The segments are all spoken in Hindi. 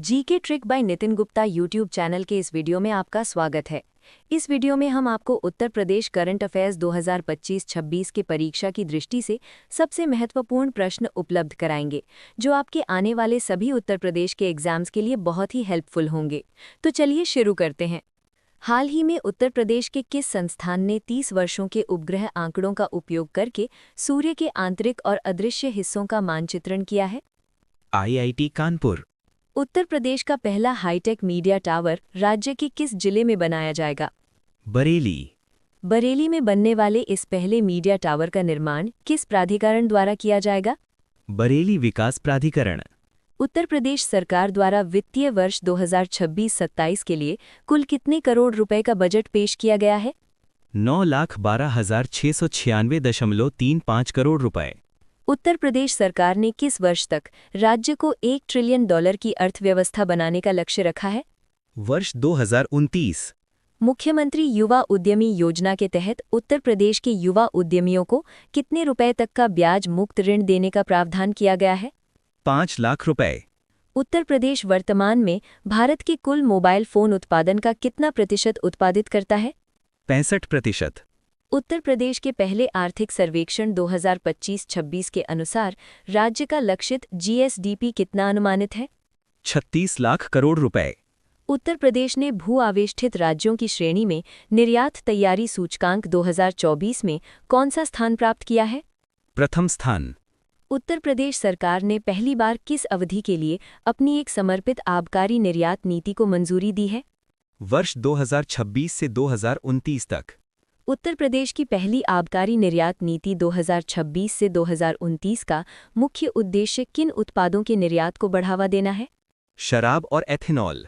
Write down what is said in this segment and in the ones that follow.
GK trick bye Nitin Gupta YouTube channel के इस वीडियो में आपका स्वागत है। इस वीडियो में हम आपको उत्तर प्रदेश करंट अफेयर्स 2025-26 के परीक्षा की दृष्टि से सबसे महत्वपूर्ण प्रश्न उपलब्ध कराएंगे, जो आपके आने वाले सभी उत्तर प्रदेश के एग्जाम्स के लिए बहुत ही हेल्पफुल होंगे। तो चलिए शुरू करते हैं। हाल ही में उत्तर प्रदेश के किस संस्थान ने 30 वर्षों के उपग्रह आंकड़ों का उपयोग करके सूर्य के आंतरिक और अदृश्य हिस्सों का मानचित्रण किया है? IIT कानपुर। उत्तर प्रदेश का पहला हाईटेक मीडिया टावर राज्य के किस जिले में बनाया जाएगा? बरेली। बरेली में बनने वाले इस पहले मीडिया टावर का निर्माण किस प्राधिकरण द्वारा किया जाएगा? बरेली विकास प्राधिकरण। उत्तर प्रदेश सरकार द्वारा वित्तीय वर्ष 2026-27 के लिए कुल कितने करोड़ रुपए का बजट पेश किया गया है? 9,12,696.35 करोड़ रुपए। उत्तर प्रदेश सरकार ने किस वर्ष तक राज्य को $1 ट्रिलियन की अर्थव्यवस्था बनाने का लक्ष्य रखा है? वर्ष 2029। मुख्यमंत्री युवा उद्यमी योजना के तहत उत्तर प्रदेश के युवा उद्यमियों को कितने रुपए तक का ब्याज मुक्त ऋण देने का प्रावधान किया गया है? 5 लाख रुपए। उत्तर प्रदेश वर्तमान में भारत के कुल मोबाइल फोन उत्पादन का कितना प्रतिशत उत्पादित करता है? 65%। उत्तर प्रदेश के पहले आर्थिक सर्वेक्षण 2025-26 के अनुसार राज्य का लक्षित GSDP कितना अनुमानित है? 36 लाख करोड़ रुपए। उत्तर प्रदेश ने भू आवेष्टित राज्यों की श्रेणी में निर्यात तैयारी सूचकांक 2024 में कौन सा स्थान प्राप्त किया है? प्रथम स्थान। उत्तर प्रदेश सरकार ने पहली बार किस अवधि के लिए अपनी एक समर्पित आबकारी निर्यात नीति को मंजूरी दी है? वर्ष 2026 से 2029 तक। उत्तर प्रदेश की पहली आबकारी निर्यात नीति 2026 से 2029 का मुख्य उद्देश्य किन उत्पादों के निर्यात को बढ़ावा देना है? शराब और एथेनॉल।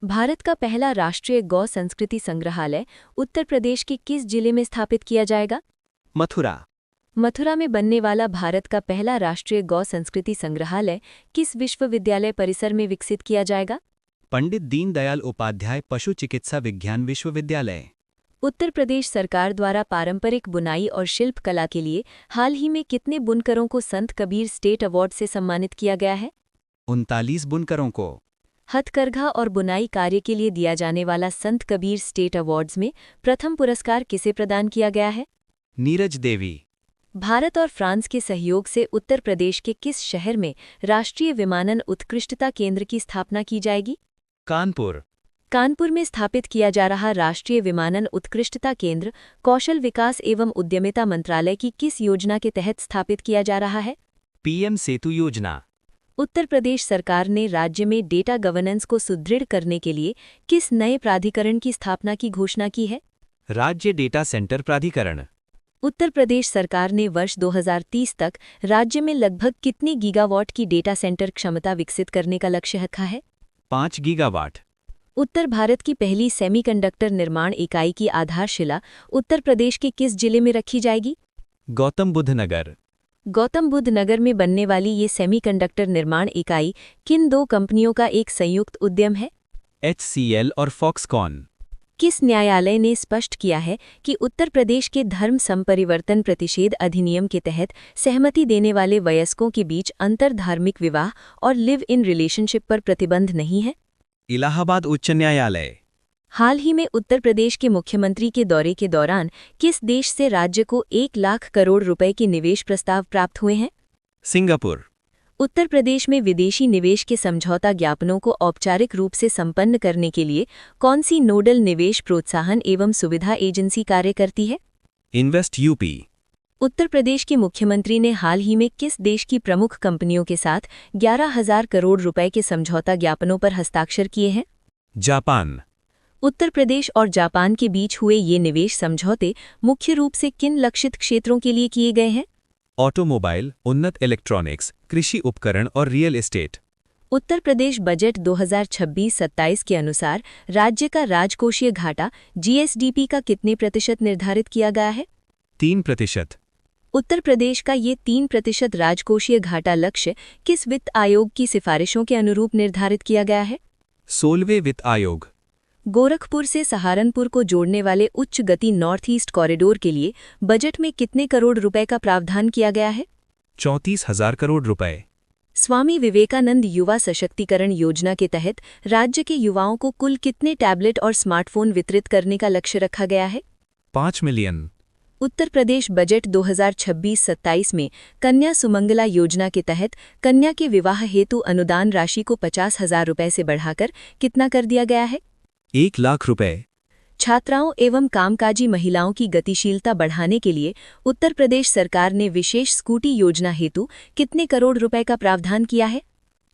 भारत का पहला राष्ट्रीय गौ संस्कृति संग्रहालय उत्तर प्रदेश के किस जिले में स्थापित किया जाएगा? मथुरा। मथुरा में बनने वाला भारत का पहला राष्ट्रीय गौ संस्कृति संग्रहालय किस विश्वविद्यालय परिसर में विकसित किया जाएगा? पंडित दीनदयाल उपाध्याय पशु चिकित्सा विज्ञान विश्वविद्यालय। उत्तर प्रदेश सरकार द्वारा पारंपरिक बुनाई और शिल्प कला के लिए हाल ही में कितने बुनकरों को संत कबीर स्टेट अवार्ड से सम्मानित किया गया है? 39 बुनकरों को। हथकरघा और बुनाई कार्य के लिए दिया जाने वाला संत कबीर स्टेट अवार्ड्स में प्रथम पुरस्कार किसे प्रदान किया गया है? नीरज देवी। भारत और फ्रांस के सहयोग से उत्तर प्रदेश के किस शहर में राष्ट्रीय विमानन उत्कृष्टता केंद्र की स्थापना की जाएगी? कानपुर। कानपुर में स्थापित किया जा रहा राष्ट्रीय विमानन उत्कृष्टता केंद्र कौशल विकास एवं उद्यमिता मंत्रालय की किस योजना के तहत स्थापित किया जा रहा है? PM सेतु योजना। उत्तर प्रदेश सरकार ने राज्य में डेटा गवर्नेंस को सुदृढ़ करने के लिए किस नए प्राधिकरण की स्थापना की घोषणा की है? राज्य डेटा सेंटर प्राधिकरण। उत्तर प्रदेश सरकार ने वर्ष 2030 तक राज्य में लगभग कितनी गीगावाट की डेटा सेंटर क्षमता विकसित करने का लक्ष्य रखा है? 5 गीगावाट। उत्तर भारत की पहली सेमीकंडक्टर निर्माण इकाई की आधारशिला उत्तर प्रदेश के किस जिले में रखी जाएगी? गौतम बुद्ध नगर। गौतम बुद्ध नगर में बनने वाली ये सेमीकंडक्टर निर्माण इकाई किन दो कंपनियों का एक संयुक्त उद्यम है? HCL और फॉक्सकॉन। किस न्यायालय ने स्पष्ट किया है कि उत्तर प्रदेश के धर्म संपरिवर्तन प्रतिषेध अधिनियम के तहत सहमति देने वाले वयस्कों के बीच अंतरधार्मिक विवाह और लिव इन रिलेशनशिप पर प्रतिबंध नहीं है? इलाहाबाद उच्च न्यायालय। हाल ही में उत्तर प्रदेश के मुख्यमंत्री के दौरे के दौरान किस देश से राज्य को 1 लाख करोड़ रुपए के निवेश प्रस्ताव प्राप्त हुए हैं? सिंगापुर। उत्तर प्रदेश में विदेशी निवेश के समझौता ज्ञापनों को औपचारिक रूप से संपन्न करने के लिए कौन सी नोडल निवेश प्रोत्साहन एवं सुविधा एजेंसी कार्य करती है? Invest UP. उत्तर प्रदेश के मुख्यमंत्री ने हाल ही में किस देश की प्रमुख कंपनियों के साथ 11,000 करोड़ रुपए के समझौता ज्ञापनों पर हस्ताक्षर किए हैं? जापान। उत्तर प्रदेश और जापान के बीच हुए ये निवेश समझौते मुख्य रूप से किन लक्षित क्षेत्रों के लिए किए गए हैं? ऑटोमोबाइल, उन्नत इलेक्ट्रॉनिक्स, कृषि उपकरण और real estate. Uttar Pradesh budget 2026-27 के अनुसार राज्य का राजकोषीय घाटा GSDP का कितने प्रतिशत निर्धारित किया गया है? 3%। उत्तर प्रदेश का ये 3% राजकोषीय घाटा लक्ष्य किस वित्त आयोग की सिफारिशों के अनुरूप निर्धारित किया गया है? 16वें वित्त आयोग। गोरखपुर से सहारनपुर को जोड़ने वाले उच्च गति नॉर्थ ईस्ट कॉरिडोर के लिए बजट में कितने करोड़ रुपए का प्रावधान किया गया है? 34,000 करोड़ रुपए। स्वामी विवेकानंद युवा सशक्तिकरण योजना के तहत राज्य के युवाओं को कुल कितने टैबलेट और स्मार्टफोन वितरित करने का लक्ष्य रखा गया है? 5 मिलियन। उत्तर प्रदेश बजट 2026-27 में कन्या सुमंगला योजना के तहत कन्या के विवाह हेतु अनुदान राशि को 50,000 रुपये से बढ़ाकर कितना कर दिया गया है? 1 लाख रुपए। छात्राओं एवं कामकाजी महिलाओं की गतिशीलता बढ़ाने के लिए उत्तर प्रदेश सरकार ने विशेष स्कूटी योजना हेतु कितने करोड़ रुपए का प्रावधान किया है?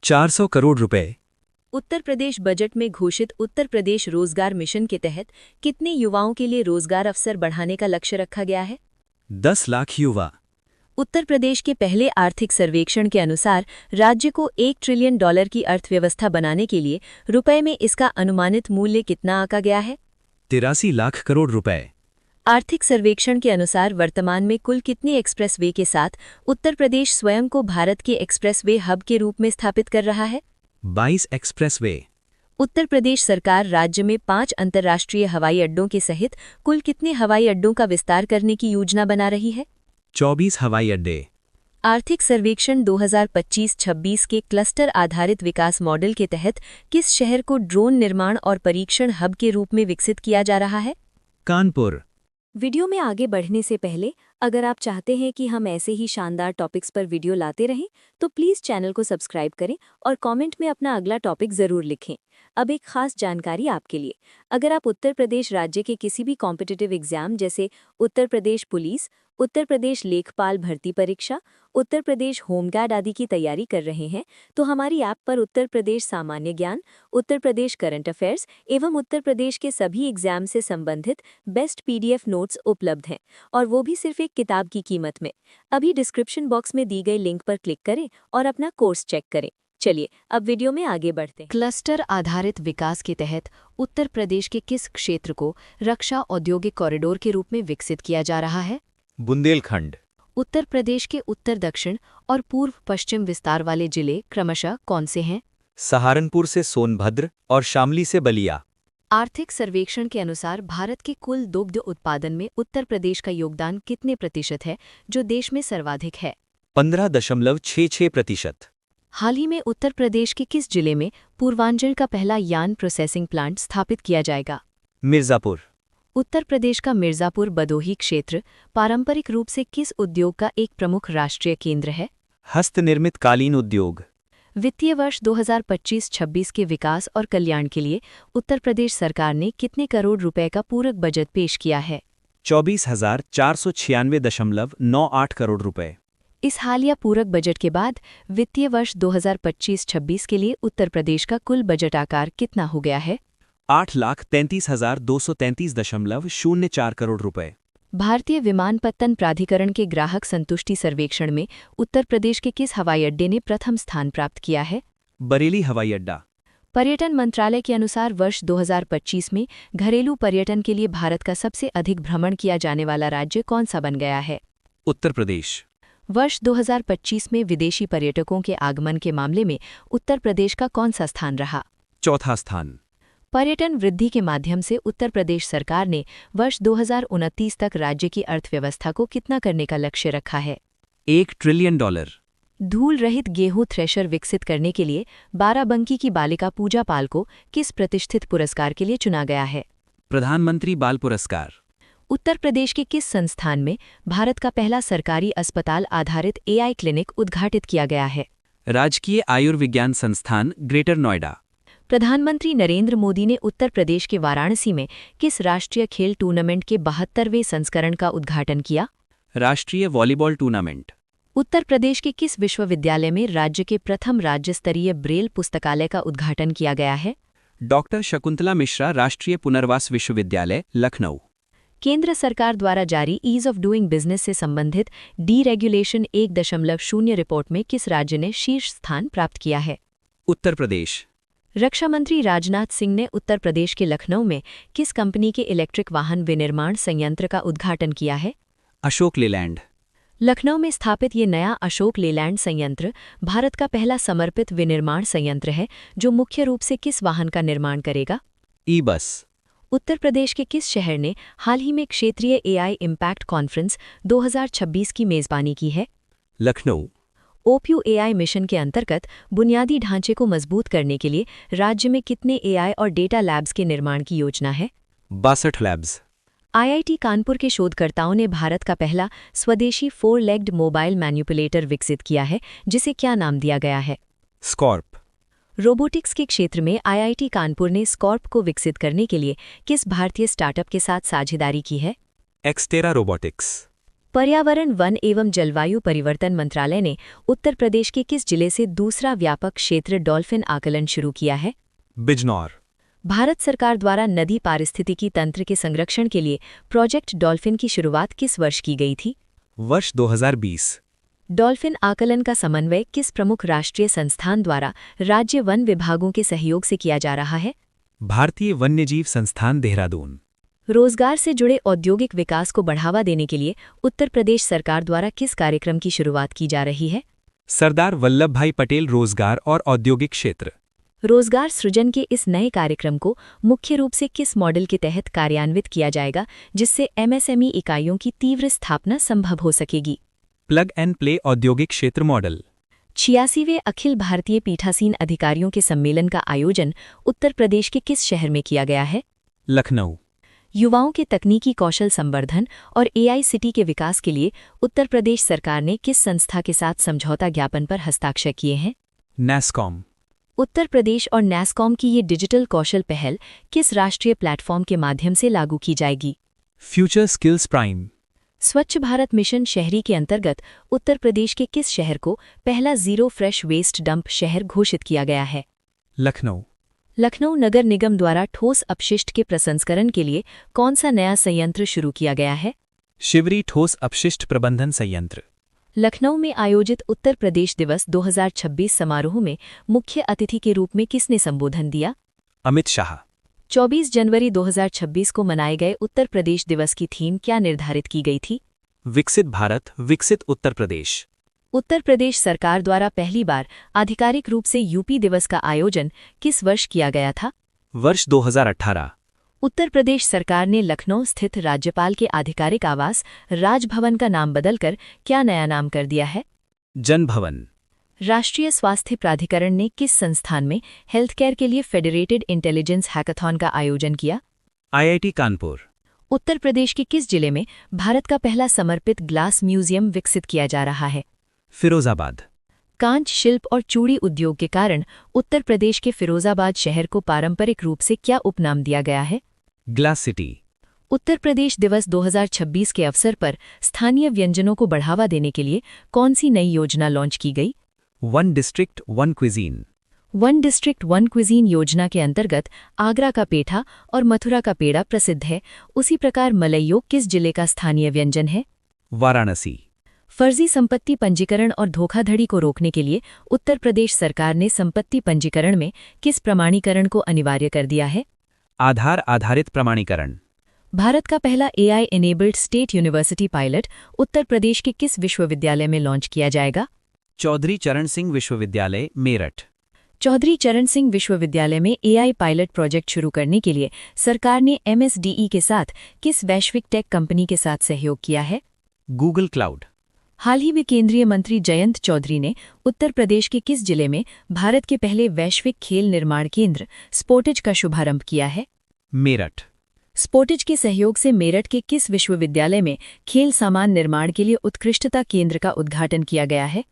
400 करोड़ रुपए। उत्तर प्रदेश बजट में घोषित उत्तर प्रदेश रोजगार मिशन के तहत कितने युवाओं के लिए रोजगार अवसर बढ़ाने का लक्ष्य रखा गया है? 10 लाख युवा। उत्तर प्रदेश के पहले आर्थिक सर्वेक्षण के अनुसार राज्य को $1 ट्रिलियन की अर्थव्यवस्था बनाने के लिए रुपए में इसका अनुमानित मूल्य कितना आंका गया है? 83 लाख करोड़ रुपए। आर्थिक सर्वेक्षण के अनुसार वर्तमान में कुल कितने एक्सप्रेसवे के साथ उत्तर प्रदेश स्वयं को भारत के एक्सप्रेसवे हब के रूप में स्थापित कर रहा है? 22 एक्सप्रेसवे। उत्तर प्रदेश सरकार राज्य में 5 अंतर्राष्ट्रीय हवाई अड्डों के सहित कुल कितने हवाई अड्डों का विस्तार करने की योजना बना रही है? 24 हवाई अड्डे। आर्थिक सर्वेक्षण 2025-26 के क्लस्टर आधारित विकास मॉडल के तहत किस शहर को ड्रोन निर्माण और परीक्षण हब के रूप में विकसित किया जा रहा है? कानपुर। वीडियो में आगे बढ़ने से पहले अगर आप चाहते हैं कि हम ऐसे ही शानदार टॉपिक्स पर वीडियो लाते रहें तो प्लीज़ चैनल को सब्सक्राइब करें और कमेंट में अपना अगला टॉपिक ज़रूर लिखें। अब एक खास जानकारी आपके लिए, अगर आप उत्तर प्रदेश राज्य के किसी भी कॉम्पिटिटिव एग्जाम जैसे उत्तर प्रदेश पुलिस, उत्तर प्रदेश लेखपाल भर्ती परीक्षा, उत्तर प्रदेश होमगार्ड आदि की तैयारी कर रहे हैं तो हमारी ऐप पर उत्तर प्रदेश सामान्य ज्ञान, उत्तर प्रदेश करंट अफेयर्स एवं उत्तर प्रदेश के सभी एग्जाम से संबंधित बेस्ट PDF नोट्स उपलब्ध हैं और वो भी सिर्फ एक किताब की कीमत में। अभी डिस्क्रिप्शन बॉक्स में दी गई लिंक पर क्लिक करें और अपना कोर्स चेक करें। चलिए अब वीडियो में आगे बढ़ते हैं। क्लस्टर आधारित विकास के तहत उत्तर प्रदेश के किस क्षेत्र को रक्षा औद्योगिक कॉरिडोर के रूप में विकसित किया जा रहा है? बुंदेलखंड। उत्तर प्रदेश के उत्तर दक्षिण और पूर्व पश्चिम विस्तार वाले जिले क्रमशः कौन से हैं? सहारनपुर से सोनभद्र और शामली से बलिया। आर्थिक सर्वेक्षण के अनुसार भारत के कुल दुग्ध उत्पादन में उत्तर प्रदेश का योगदान कितने प्रतिशत है, जो देश में सर्वाधिक है? 15.66%। हाल ही में उत्तर प्रदेश के किस जिले में पूर्वांचल का पहला यार्न प्रोसेसिंग प्लांट स्थापित किया जाएगा? मिर्जापुर। उत्तर प्रदेश का मिर्जापुर बदोही क्षेत्र पारंपरिक रूप से किस उद्योग का एक प्रमुख राष्ट्रीय केंद्र है? हस्तनिर्मित कालीन उद्योग। वित्तीय वर्ष 2025-26 के विकास और कल्याण के लिए उत्तर प्रदेश सरकार ने कितने करोड़ रुपए का पूरक बजट पेश किया है? 24,496.98 करोड़ रुपए। इस हालिया पूरक बजट के बाद वित्तीय वर्ष 2025-26 के लिए उत्तर प्रदेश का कुल बजट आकार कितना हो गया है? 8,33,233.04 करोड़ रुपए। भारतीय विमानपत्तन प्राधिकरण के ग्राहक संतुष्टि सर्वेक्षण में उत्तर प्रदेश के किस हवाई अड्डे ने प्रथम स्थान प्राप्त किया है? बरेली हवाई अड्डा। पर्यटन मंत्रालय के अनुसार वर्ष 2025 में घरेलू पर्यटन के लिए भारत का सबसे अधिक भ्रमण किया जाने वाला राज्य कौन सा बन गया है? उत्तर प्रदेश। वर्ष 2025 में विदेशी पर्यटकों के आगमन के मामले में उत्तर प्रदेश का कौन सा स्थान रहा? चौथा स्थान। पर्यटन वृद्धि के माध्यम से उत्तर प्रदेश सरकार ने वर्ष 2029 तक राज्य की अर्थव्यवस्था को कितना करने का लक्ष्य रखा है? $1 ट्रिलियन। धूल रहित गेहूं थ्रेशर विकसित करने के लिए बाराबंकी की बालिका पूजा पाल को किस प्रतिष्ठित पुरस्कार के लिए चुना गया है? प्रधानमंत्री बाल पुरस्कार। उत्तर प्रदेश के किस संस्थान में भारत का पहला सरकारी अस्पताल आधारित AI क्लिनिक उद्घाटित किया गया है? राजकीय आयुर्विज्ञान संस्थान, ग्रेटर नोएडा। प्रधानमंत्री नरेंद्र मोदी ने उत्तर प्रदेश के वाराणसी में किस राष्ट्रीय खेल टूर्नामेंट के 72वें संस्करण का उद्घाटन किया? राष्ट्रीय वॉलीबॉल टूर्नामेंट। उत्तर प्रदेश के किस विश्वविद्यालय में राज्य के प्रथम राज्य स्तरीय ब्रेल पुस्तकालय का उद्घाटन किया गया है? डॉक्टर शकुंतला मिश्रा राष्ट्रीय पुनर्वास विश्वविद्यालय, लखनऊ। केंद्र सरकार द्वारा जारी ईज ऑफ डूइंग बिजनेस से संबंधित डीरेगुलेशन 1.0 रिपोर्ट में किस राज्य ने शीर्ष स्थान प्राप्त किया है? उत्तर प्रदेश। रक्षा मंत्री राजनाथ सिंह ने उत्तर प्रदेश के लखनऊ में किस कंपनी के इलेक्ट्रिक वाहन विनिर्माण संयंत्र का उद्घाटन किया है? अशोक लेलैंड। लखनऊ में स्थापित ये नया अशोक लेलैंड संयंत्र भारत का पहला समर्पित विनिर्माण संयंत्र है जो मुख्य रूप से किस वाहन का निर्माण करेगा? ई-बस। उत्तर प्रदेश के किस शहर ने हाल ही में क्षेत्रीय AI इम्पैक्ट कॉन्फ्रेंस 2026 की मेजबानी की है? लखनऊ। OPU-AI मिशन के अंतर्गत बुनियादी ढांचे को मजबूत करने के लिए राज्य में कितने AI और डेटा लैब्स के निर्माण की योजना है? 62 लैब्स। IIT कानपुर के शोधकर्ताओं ने भारत का पहला स्वदेशी 4-लेग्ड मोबाइल मैनिपुलेटर विकसित किया है, जिसे क्या नाम दिया गया है? स्कॉर्प। रोबोटिक्स के क्षेत्र में IIT कानपुर ने स्कॉर्प को विकसित करने के लिए किस भारतीय स्टार्टअप के साथ साझेदारी की है? एक्सटेरा रोबोटिक्स। पर्यावरण, वन एवं जलवायु परिवर्तन मंत्रालय ने उत्तर प्रदेश के किस जिले से दूसरा व्यापक क्षेत्र डॉल्फिन आकलन शुरू किया है? बिजनौर। भारत सरकार द्वारा नदी पारिस्थितिकी तंत्र के संरक्षण के लिए प्रोजेक्ट डॉल्फिन की शुरुआत किस वर्ष की गई थी? वर्ष 2020। डॉल्फिन आकलन का समन्वय किस प्रमुख राष्ट्रीय संस्थान द्वारा राज्य वन विभागों के सहयोग से किया जा रहा है? भारतीय वन्यजीव संस्थान देहरादून। रोजगार से जुड़े औद्योगिक विकास को बढ़ावा देने के लिए उत्तर प्रदेश सरकार द्वारा किस कार्यक्रम की शुरुआत की जा रही है? सरदार वल्लभ भाई पटेल रोजगार और औद्योगिक क्षेत्र। रोजगार सृजन के इस नए कार्यक्रम को मुख्य रूप से किस मॉडल के तहत कार्यान्वित किया जाएगा, जिससे MSME इकाइयों की तीव्र स्थापना संभव हो सकेगी? प्लग एंड प्ले औद्योगिक क्षेत्र मॉडल। 86वें अखिल भारतीय पीठासीन अधिकारियों के सम्मेलन का आयोजन उत्तर प्रदेश के किस शहर में किया गया है? लखनऊ। युवाओं के तकनीकी कौशल संवर्धन और AI सिटी के विकास के लिए उत्तर प्रदेश सरकार ने किस संस्था के साथ समझौता ज्ञापन पर हस्ताक्षर किए हैं? नैस्कॉम। उत्तर प्रदेश और नैस्कॉम की ये डिजिटल कौशल पहल किस राष्ट्रीय प्लेटफॉर्म के माध्यम से लागू की जाएगी? Future skills prime. स्वच्छ भारत मिशन शहरी के अंतर्गत उत्तर प्रदेश के किस शहर को पहला जीरो फ्रेश वेस्ट डंप शहर घोषित किया गया है? लखनऊ। लखनऊ नगर निगम द्वारा ठोस अपशिष्ट के प्रसंस्करण के लिए कौन सा नया संयंत्र शुरू किया गया है? शिवरी ठोस अपशिष्ट प्रबंधन संयंत्र। लखनऊ में आयोजित उत्तर प्रदेश दिवस 2026 समारोह में मुख्य अतिथि के रूप में किसने संबोधन दिया? अमित शाह। 24 जनवरी 2026 को मनाए गए उत्तर प्रदेश दिवस की थीम क्या निर्धारित की गई थी? विकसित भारत, विकसित उत्तर प्रदेश। उत्तर प्रदेश सरकार द्वारा पहली बार आधिकारिक रूप से यूपी दिवस का आयोजन किस वर्ष किया गया था? वर्ष 2018। उत्तर प्रदेश सरकार ने लखनऊ स्थित राज्यपाल के आधिकारिक आवास राजभवन का नाम बदलकर क्या नया नाम कर दिया है? जन भवन। राष्ट्रीय स्वास्थ्य प्राधिकरण ने किस संस्थान में हेल्थ केयर के लिए फेडरेटेड इंटेलिजेंस हैकाथॉन का आयोजन किया? IIT कानपुर। उत्तर प्रदेश के किस जिले में भारत का पहला समर्पित ग्लास म्यूजियम विकसित किया जा रहा है? फिरोजाबाद। कांच शिल्प और चूड़ी उद्योग के कारण उत्तर प्रदेश के फिरोजाबाद शहर को पारंपरिक रूप से क्या उपनाम दिया गया है? Glass city. उत्तर प्रदेश दिवस 2026 के अवसर पर स्थानीय व्यंजनों को बढ़ावा देने के लिए कौन सी नई योजना लॉन्च की गई? One district one cuisine. One district one cuisine योजना के अंतर्गत आगरा का पेठा और मथुरा का पेड़ा प्रसिद्ध है, उसी प्रकार मलइयो किस जिले का स्थानीय व्यंजन है? वाराणसी। फर्जी संपत्ति पंजीकरण और धोखाधड़ी को रोकने के लिए उत्तर प्रदेश सरकार ने संपत्ति पंजीकरण में किस प्रमाणीकरण को अनिवार्य कर दिया है? आधार आधारित प्रमाणीकरण। भारत का पहला AI enabled state university pilot Uttar Pradesh के किस विश्वविद्यालय में लॉन्च किया जाएगा? चौधरी चरण सिंह विश्वविद्यालय, मेरठ। चौधरी चरण सिंह विश्वविद्यालय में AI पायलट प्रोजेक्ट शुरू करने के लिए सरकार ने MSDE के साथ किस वैश्विक टेक कंपनी के साथ सहयोग किया है? Google cloud. हाल ही में केंद्रीय मंत्री जयंत चौधरी ने उत्तर प्रदेश के किस जिले में भारत के पहले वैश्विक खेल निर्माण केंद्र स्पोर्टेज का शुभारंभ किया है? मेरठ। स्पोर्टेज के सहयोग से मेरठ के किस विश्वविद्यालय में खेल सामान निर्माण के लिए उत्कृष्टता केंद्र का उद्घाटन किया गया है?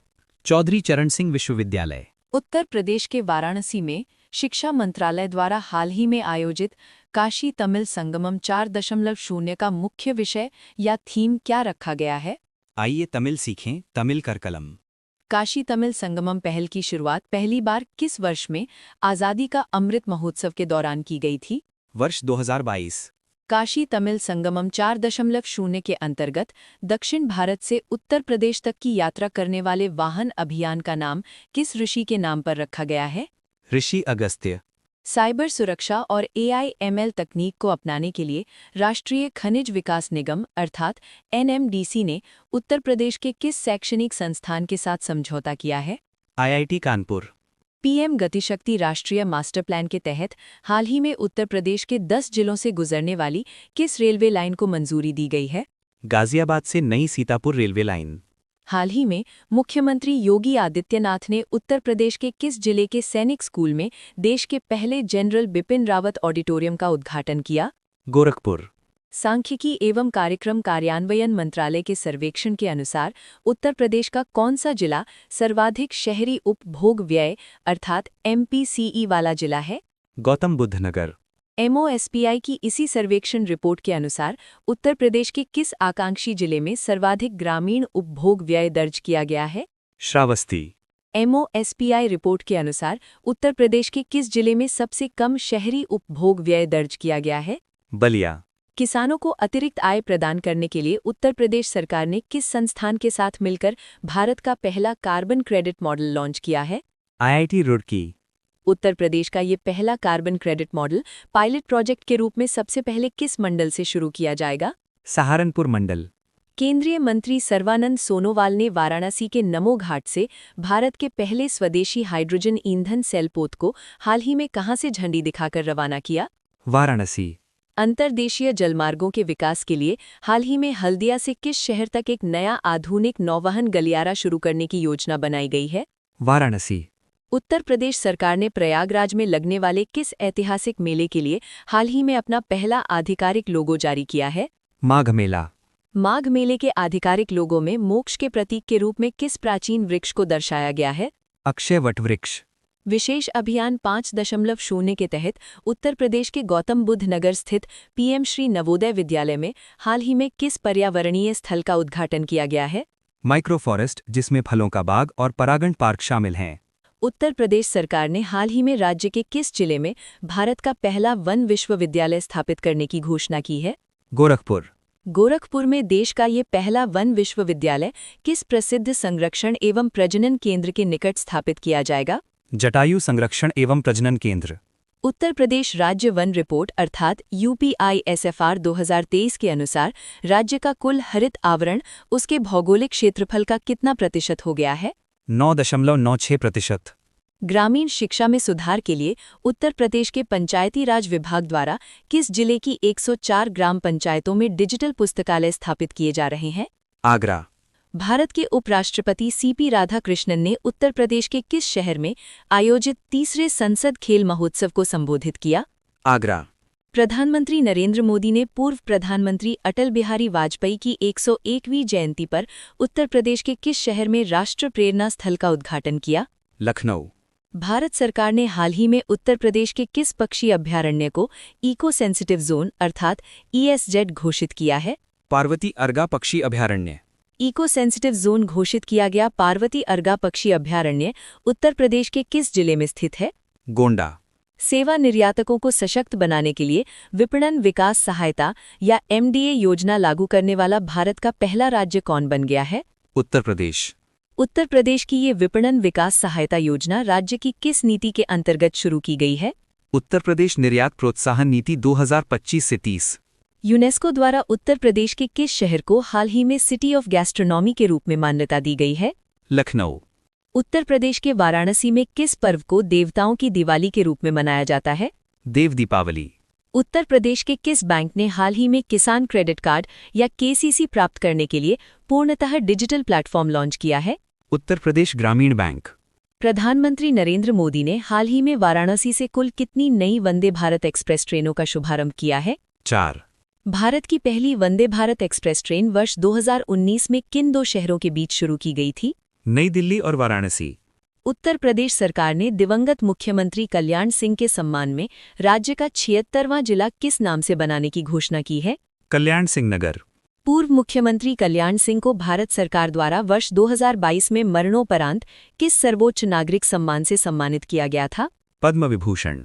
चौधरी चरण सिंह विश्वविद्यालय। उत्तर प्रदेश के वाराणसी में शिक्षा मंत्रालय द्वारा हाल ही में आयोजित काशी तमिल संगमम 4.0 का मुख्य विषय या थीम क्या रखा गया है? आइए तमिल सीखें, तमिल कर कलम। काशी तमिल संगमम पहल की शुरुआत पहली बार किस वर्ष में आज़ादी का अमृत महोत्सव के दौरान की गई थी? वर्ष 2022। काशी तमिल संगमम 4.0 के अंतर्गत दक्षिण भारत से उत्तर प्रदेश तक की यात्रा करने वाले वाहन अभियान का नाम किस ऋषि के नाम पर रखा गया है? ऋषि अगस्त्य। साइबर सुरक्षा और AI/ML तकनीक को अपनाने के लिए राष्ट्रीय खनिज विकास निगम अर्थात NMDC ने उत्तर प्रदेश के किस शैक्षणिक संस्थान के साथ समझौता किया है? IIT कानपुर। PM गतिशक्ति राष्ट्रीय मास्टर प्लान के तहत हाल ही में उत्तर प्रदेश के 10 जिलों से गुजरने वाली किस रेलवे लाइन को मंजूरी दी गई है? गाजियाबाद से नई सीतापुर रेलवे लाइन। हाल ही में मुख्यमंत्री योगी आदित्यनाथ ने उत्तर प्रदेश के किस जिले के सैनिक स्कूल में देश के पहले जनरल बिपिन रावत ऑडिटोरियम का उद्घाटन किया? गोरखपुर। सांख्यिकी एवं कार्यक्रम कार्यान्वयन मंत्रालय के सर्वेक्षण के अनुसार उत्तर प्रदेश का कौन सा जिला सर्वाधिक शहरी उपभोग व्यय अर्थात MPCE वाला जिला है? गौतम बुद्ध नगर। MOSPI की इसी सर्वेक्षण रिपोर्ट के अनुसार उत्तर प्रदेश के किस आकांक्षी जिले में सर्वाधिक ग्रामीण उपभोग व्यय दर्ज किया गया है? श्रावस्ती। MOSPI रिपोर्ट के अनुसार उत्तर प्रदेश के किस जिले में सबसे कम शहरी उपभोग व्यय दर्ज किया गया है? बलिया। किसानों को अतिरिक्त आय प्रदान करने के लिए उत्तर प्रदेश सरकार ने किस संस्थान के साथ मिलकर भारत का पहला कार्बन क्रेडिट मॉडल लॉन्च किया है? IIT रुड़की। उत्तर प्रदेश का ये पहला carbon credit model pilot project के रूप में सबसे पहले किस मंडल से शुरू किया जाएगा? सहारनपुर मंडल। केंद्रीय मंत्री सर्बानंद सोनोवाल ने वाराणसी के नमो घाट से भारत के पहले स्वदेशी हाइड्रोजन ईंधन सेल पोत को हाल ही में कहां से झंडी दिखाकर रवाना किया? वाराणसी। अंतर्देशीय जलमार्गों के विकास के लिए हाल ही में हल्दिया से किस शहर तक एक नया आधुनिक नौवहन गलियारा शुरू करने की योजना बनाई गई है? वाराणसी। उत्तर प्रदेश सरकार ने प्रयागराज में लगने वाले किस ऐतिहासिक मेले के लिए हाल ही में अपना पहला आधिकारिक लोगो जारी किया है? माघ मेला। माघ मेले के आधिकारिक लोगो में मोक्ष के प्रतीक के रूप में किस प्राचीन वृक्ष को दर्शाया गया है? अक्षय वट वृक्ष। विशेष अभियान 5.0 के तहत उत्तर प्रदेश के गौतम बुद्ध नगर स्थित PM श्री नवोदय विद्यालय में हाल ही में किस पर्यावरणीय स्थल का उद्घाटन किया गया है? माइक्रो फॉरेस्ट, जिसमें फलों का बाग और परागण पार्क शामिल हैं। उत्तर प्रदेश सरकार ने हाल ही में राज्य के किस जिले में भारत का पहला वन विश्वविद्यालय स्थापित करने की घोषणा की है? गोरखपुर। गोरखपुर में देश का ये पहला वन विश्वविद्यालय किस प्रसिद्ध संरक्षण एवं प्रजनन केंद्र के निकट स्थापित किया जाएगा? जटायु संरक्षण एवं प्रजनन केंद्र। उत्तर प्रदेश राज्य वन रिपोर्ट अर्थात UPISFR 2023 के अनुसार राज्य का कुल हरित आवरण उसके भौगोलिक क्षेत्रफल का कितना प्रतिशत हो गया है? 9.96%। ग्रामीण शिक्षा में सुधार के लिए उत्तर प्रदेश के पंचायती राज विभाग द्वारा किस जिले की 104 ग्राम पंचायतों में डिजिटल पुस्तकालय स्थापित किए जा रहे हैं? आगरा। भारत के उपराष्ट्रपति CP राधाकृष्णन ने उत्तर प्रदेश के किस शहर में आयोजित तीसरे संसद खेल महोत्सव को संबोधित किया? आगरा। प्रधानमंत्री नरेंद्र मोदी ने पूर्व प्रधानमंत्री अटल बिहारी वाजपेयी की 101वीं जयंती पर उत्तर प्रदेश के किस शहर में राष्ट्र प्रेरणा स्थल का उद्घाटन किया? लखनऊ। भारत सरकार ने हाल ही में उत्तर प्रदेश के किस पक्षी अभयारण्य को इको सेंसिटिव जोन अर्थात ESZ घोषित किया है? पार्वती अर्गा पक्षी अभयारण्य। इको सेंसिटिव जोन घोषित किया गया पार्वती अर्गा पक्षी अभयारण्य उत्तर प्रदेश के किस जिले में स्थित है? गोंडा। सेवा निर्यातकों को सशक्त बनाने के लिए विपणन विकास सहायता या MDA योजना लागू करने वाला भारत का पहला राज्य कौन बन गया है? उत्तर प्रदेश। उत्तर प्रदेश की ये विपणन विकास सहायता योजना राज्य की किस नीति के अंतर्गत शुरू की गई है? उत्तर प्रदेश निर्यात प्रोत्साहन नीति 2025 से 30। यूनेस्को द्वारा उत्तर प्रदेश के किस शहर को हाल ही में सिटी ऑफ गैस्ट्रोनॉमी के रूप में मान्यता दी गई है? लखनऊ। उत्तर प्रदेश के वाराणसी में किस पर्व को देवताओं की दिवाली के रूप में मनाया जाता है? देव दीपावली। उत्तर प्रदेश के किस बैंक ने हाल ही में किसान क्रेडिट कार्ड या KCC प्राप्त करने के लिए पूर्णतः डिजिटल प्लेटफॉर्म लॉन्च किया है? उत्तर प्रदेश ग्रामीण बैंक। प्रधानमंत्री नरेंद्र मोदी ने हाल ही में वाराणसी से कुल कितनी नई वंदे भारत एक्सप्रेस ट्रेनों का शुभारंभ किया है? 4। भारत की पहली वंदे भारत एक्सप्रेस ट्रेन वर्ष 2019 में किन दो शहरों के बीच शुरू की गई थी? नई दिल्ली और वाराणसी। उत्तर प्रदेश सरकार ने दिवंगत मुख्यमंत्री कल्याण सिंह के सम्मान में राज्य का 76वां जिला किस नाम से बनाने की घोषणा की है? कल्याण सिंह नगर। पूर्व मुख्यमंत्री कल्याण सिंह को भारत सरकार द्वारा वर्ष 2022 में मरणोपरांत किस सर्वोच्च नागरिक सम्मान से सम्मानित किया गया था? पद्म विभूषण।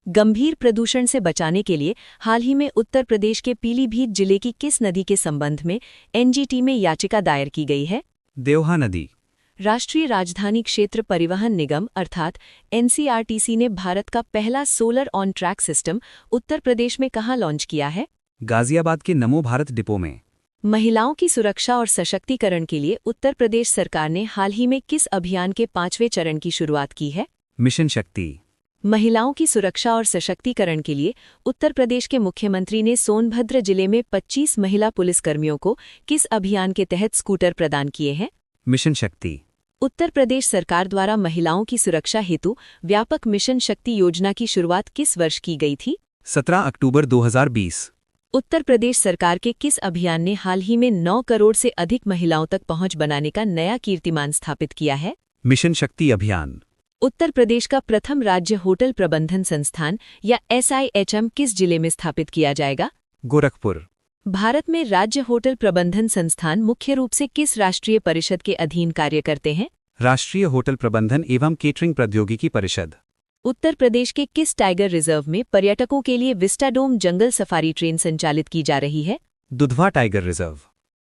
गंभीर प्रदूषण से बचाने के लिए हाल ही में उत्तर प्रदेश के पीलीभीत जिले की किस नदी के संबंध में NGT में याचिका दायर की गई है? देवहा नदी। राष्ट्रीय राजधानी क्षेत्र परिवहन निगम अर्थात NCRTC ने भारत का पहला solar on track system Uttar Pradesh में कहां लॉन्च किया है? गाजियाबाद के नमो भारत डिपो में। महिलाओं की सुरक्षा और सशक्तिकरण के लिए उत्तर प्रदेश सरकार ने हाल ही में किस अभियान के 5वें चरण की शुरुआत की है? मिशन शक्ति। महिलाओं की सुरक्षा और सशक्तिकरण के लिए उत्तर प्रदेश के मुख्यमंत्री ने सोनभद्र जिले में 25 महिला पुलिसकर्मियों को किस अभियान के तहत स्कूटर प्रदान किए हैं? मिशन शक्ति। उत्तर प्रदेश सरकार द्वारा महिलाओं की सुरक्षा हेतु व्यापक मिशन शक्ति योजना की शुरुआत किस वर्ष की गई थी? 17 अक्टूबर 2020। उत्तर प्रदेश सरकार के किस अभियान ने हाल ही में 9 करोड़ से अधिक महिलाओं तक पहुंच बनाने का नया कीर्तिमान स्थापित किया है? मिशन शक्ति अभियान। उत्तर प्रदेश का प्रथम राज्य होटल प्रबंधन संस्थान या SIHM किस जिले में स्थापित किया जाएगा? गोरखपुर। भारत में राज्य होटल प्रबंधन संस्थान मुख्य रूप से किस राष्ट्रीय परिषद के अधीन कार्य करते हैं? राष्ट्रीय होटल प्रबंधन एवं केटरिंग प्रौद्योगिकी परिषद। उत्तर प्रदेश के किस टाइगर रिजर्व में पर्यटकों के लिए विस्टाडोम जंगल सफारी ट्रेन संचालित की जा रही है? Dudhwa tiger reserve.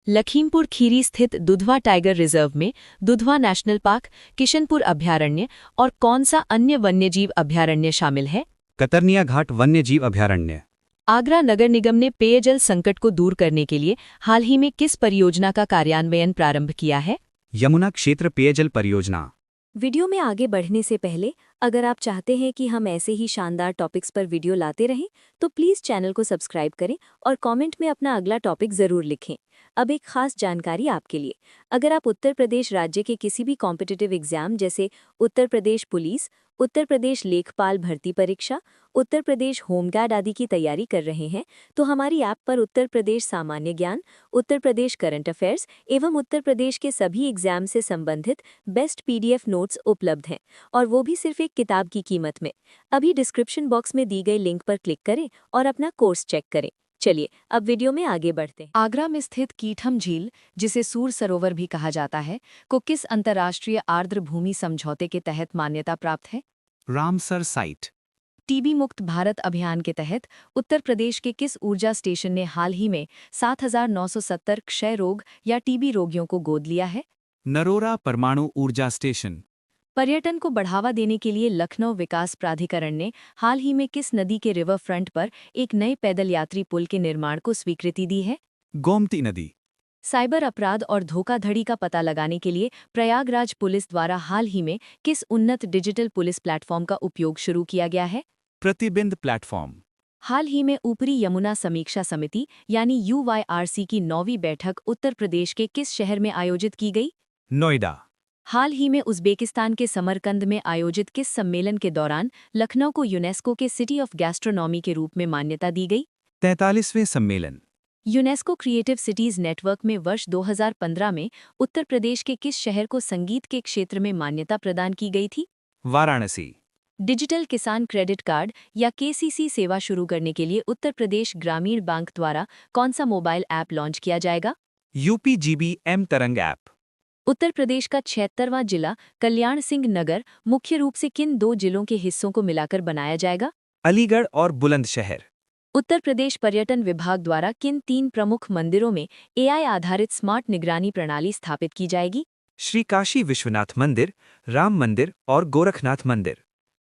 लखीमपुर खीरी स्थित दुधवा टाइगर रिजर्व में दुधवा नेशनल पार्क, किशनपुर अभयारण्य और कौन सा अन्य वन्यजीव अभयारण्य शामिल है? कतरनिया घाट वन्यजीव अभयारण्य। आगरा नगर निगम ने पेयजल संकट को दूर करने के लिए हाल ही में किस परियोजना का कार्यान्वयन प्रारंभ किया है? यमुना क्षेत्र पेयजल परियोजना। वीडियो में आगे बढ़ने से पहले अगर आप चाहते हैं कि हम ऐसे ही शानदार टॉपिक्स पर वीडियो लाते रहें तो प्लीज़ चैनल को सब्सक्राइब करें और कमेंट में अपना अगला टॉपिक ज़रूर लिखें। अब एक खास जानकारी आपके लिए, अगर आप उत्तर प्रदेश राज्य के किसी भी कॉम्पिटिटिव एग्जाम जैसे उत्तर प्रदेश पुलिस, उत्तर प्रदेश लेखपाल भर्ती परीक्षा, उत्तर प्रदेश होमगार्ड आदि की तैयारी कर रहे हैं तो हमारी ऐप पर उत्तर प्रदेश सामान्य ज्ञान, उत्तर प्रदेश करंट अफेयर्स एवं उत्तर प्रदेश के सभी एग्जाम से संबंधित बेस्ट PDF नोट्स उपलब्ध हैं और वो भी सिर्फ एक किताब की कीमत में। अभी डिस्क्रिप्शन बॉक्स में दी गई लिंक पर क्लिक करें और अपना कोर्स चेक करें। चलिए अब वीडियो में आगे बढ़ते हैं। आगरा में स्थित कीठम झील, जिसे सूर सरोवर भी कहा जाता है, को किस अंतर्राष्ट्रीय आर्द्र भूमि समझौते के तहत मान्यता प्राप्त है? Ramsar site. टीबी मुक्त भारत अभियान के तहत उत्तर प्रदेश के किस ऊर्जा स्टेशन ने हाल ही में 7,970 क्षय रोग या टीबी रोगियों को गोद लिया है? नरोरा परमाणु ऊर्जा स्टेशन। पर्यटन को बढ़ावा देने के लिए लखनऊ विकास प्राधिकरण ने हाल ही में किस नदी के रिवर फ्रंट पर एक नए पैदल यात्री पुल के निर्माण को स्वीकृति दी है? गोमती नदी। साइबर अपराध और धोखाधड़ी का पता लगाने के लिए प्रयागराज पुलिस द्वारा हाल ही में किस उन्नत डिजिटल पुलिस प्लेटफॉर्म का उपयोग शुरू किया गया है? प्रतिबिंब प्लेटफॉर्म। हाल ही में ऊपरी यमुना समीक्षा समिति यानी UYRC की 9वीं बैठक उत्तर प्रदेश के किस शहर में आयोजित की गई? नोएडा। हाल ही में उज़्बेकिस्तान के समरकंद में आयोजित किस सम्मेलन के दौरान लखनऊ को यूनेस्को के सिटी ऑफ गैस्ट्रोनॉमी के रूप में मान्यता दी गई? 43वें सम्मेलन। यूनेस्को क्रिएटिव सिटीज नेटवर्क में वर्ष 2015 में उत्तर प्रदेश के किस शहर को संगीत के क्षेत्र में मान्यता प्रदान की गई थी? वाराणसी। डिजिटल किसान क्रेडिट कार्ड या KCC सेवा शुरू करने के लिए उत्तर प्रदेश ग्रामीण बैंक द्वारा कौन सा मोबाइल ऐप लॉन्च किया जाएगा? UPGBM तरंग ऐप। उत्तर प्रदेश का 76वां जिला कल्याण सिंह नगर मुख्य रूप से किन 2 जिलों के हिस्सों को मिलाकर बनाया जाएगा? अलीगढ़ और बुलंदशहर। उत्तर प्रदेश पर्यटन विभाग द्वारा किन 3 प्रमुख मंदिरों में AI आधारित स्मार्ट निगरानी प्रणाली स्थापित की जाएगी? श्री काशी विश्वनाथ मंदिर, राम मंदिर और गोरखनाथ मंदिर।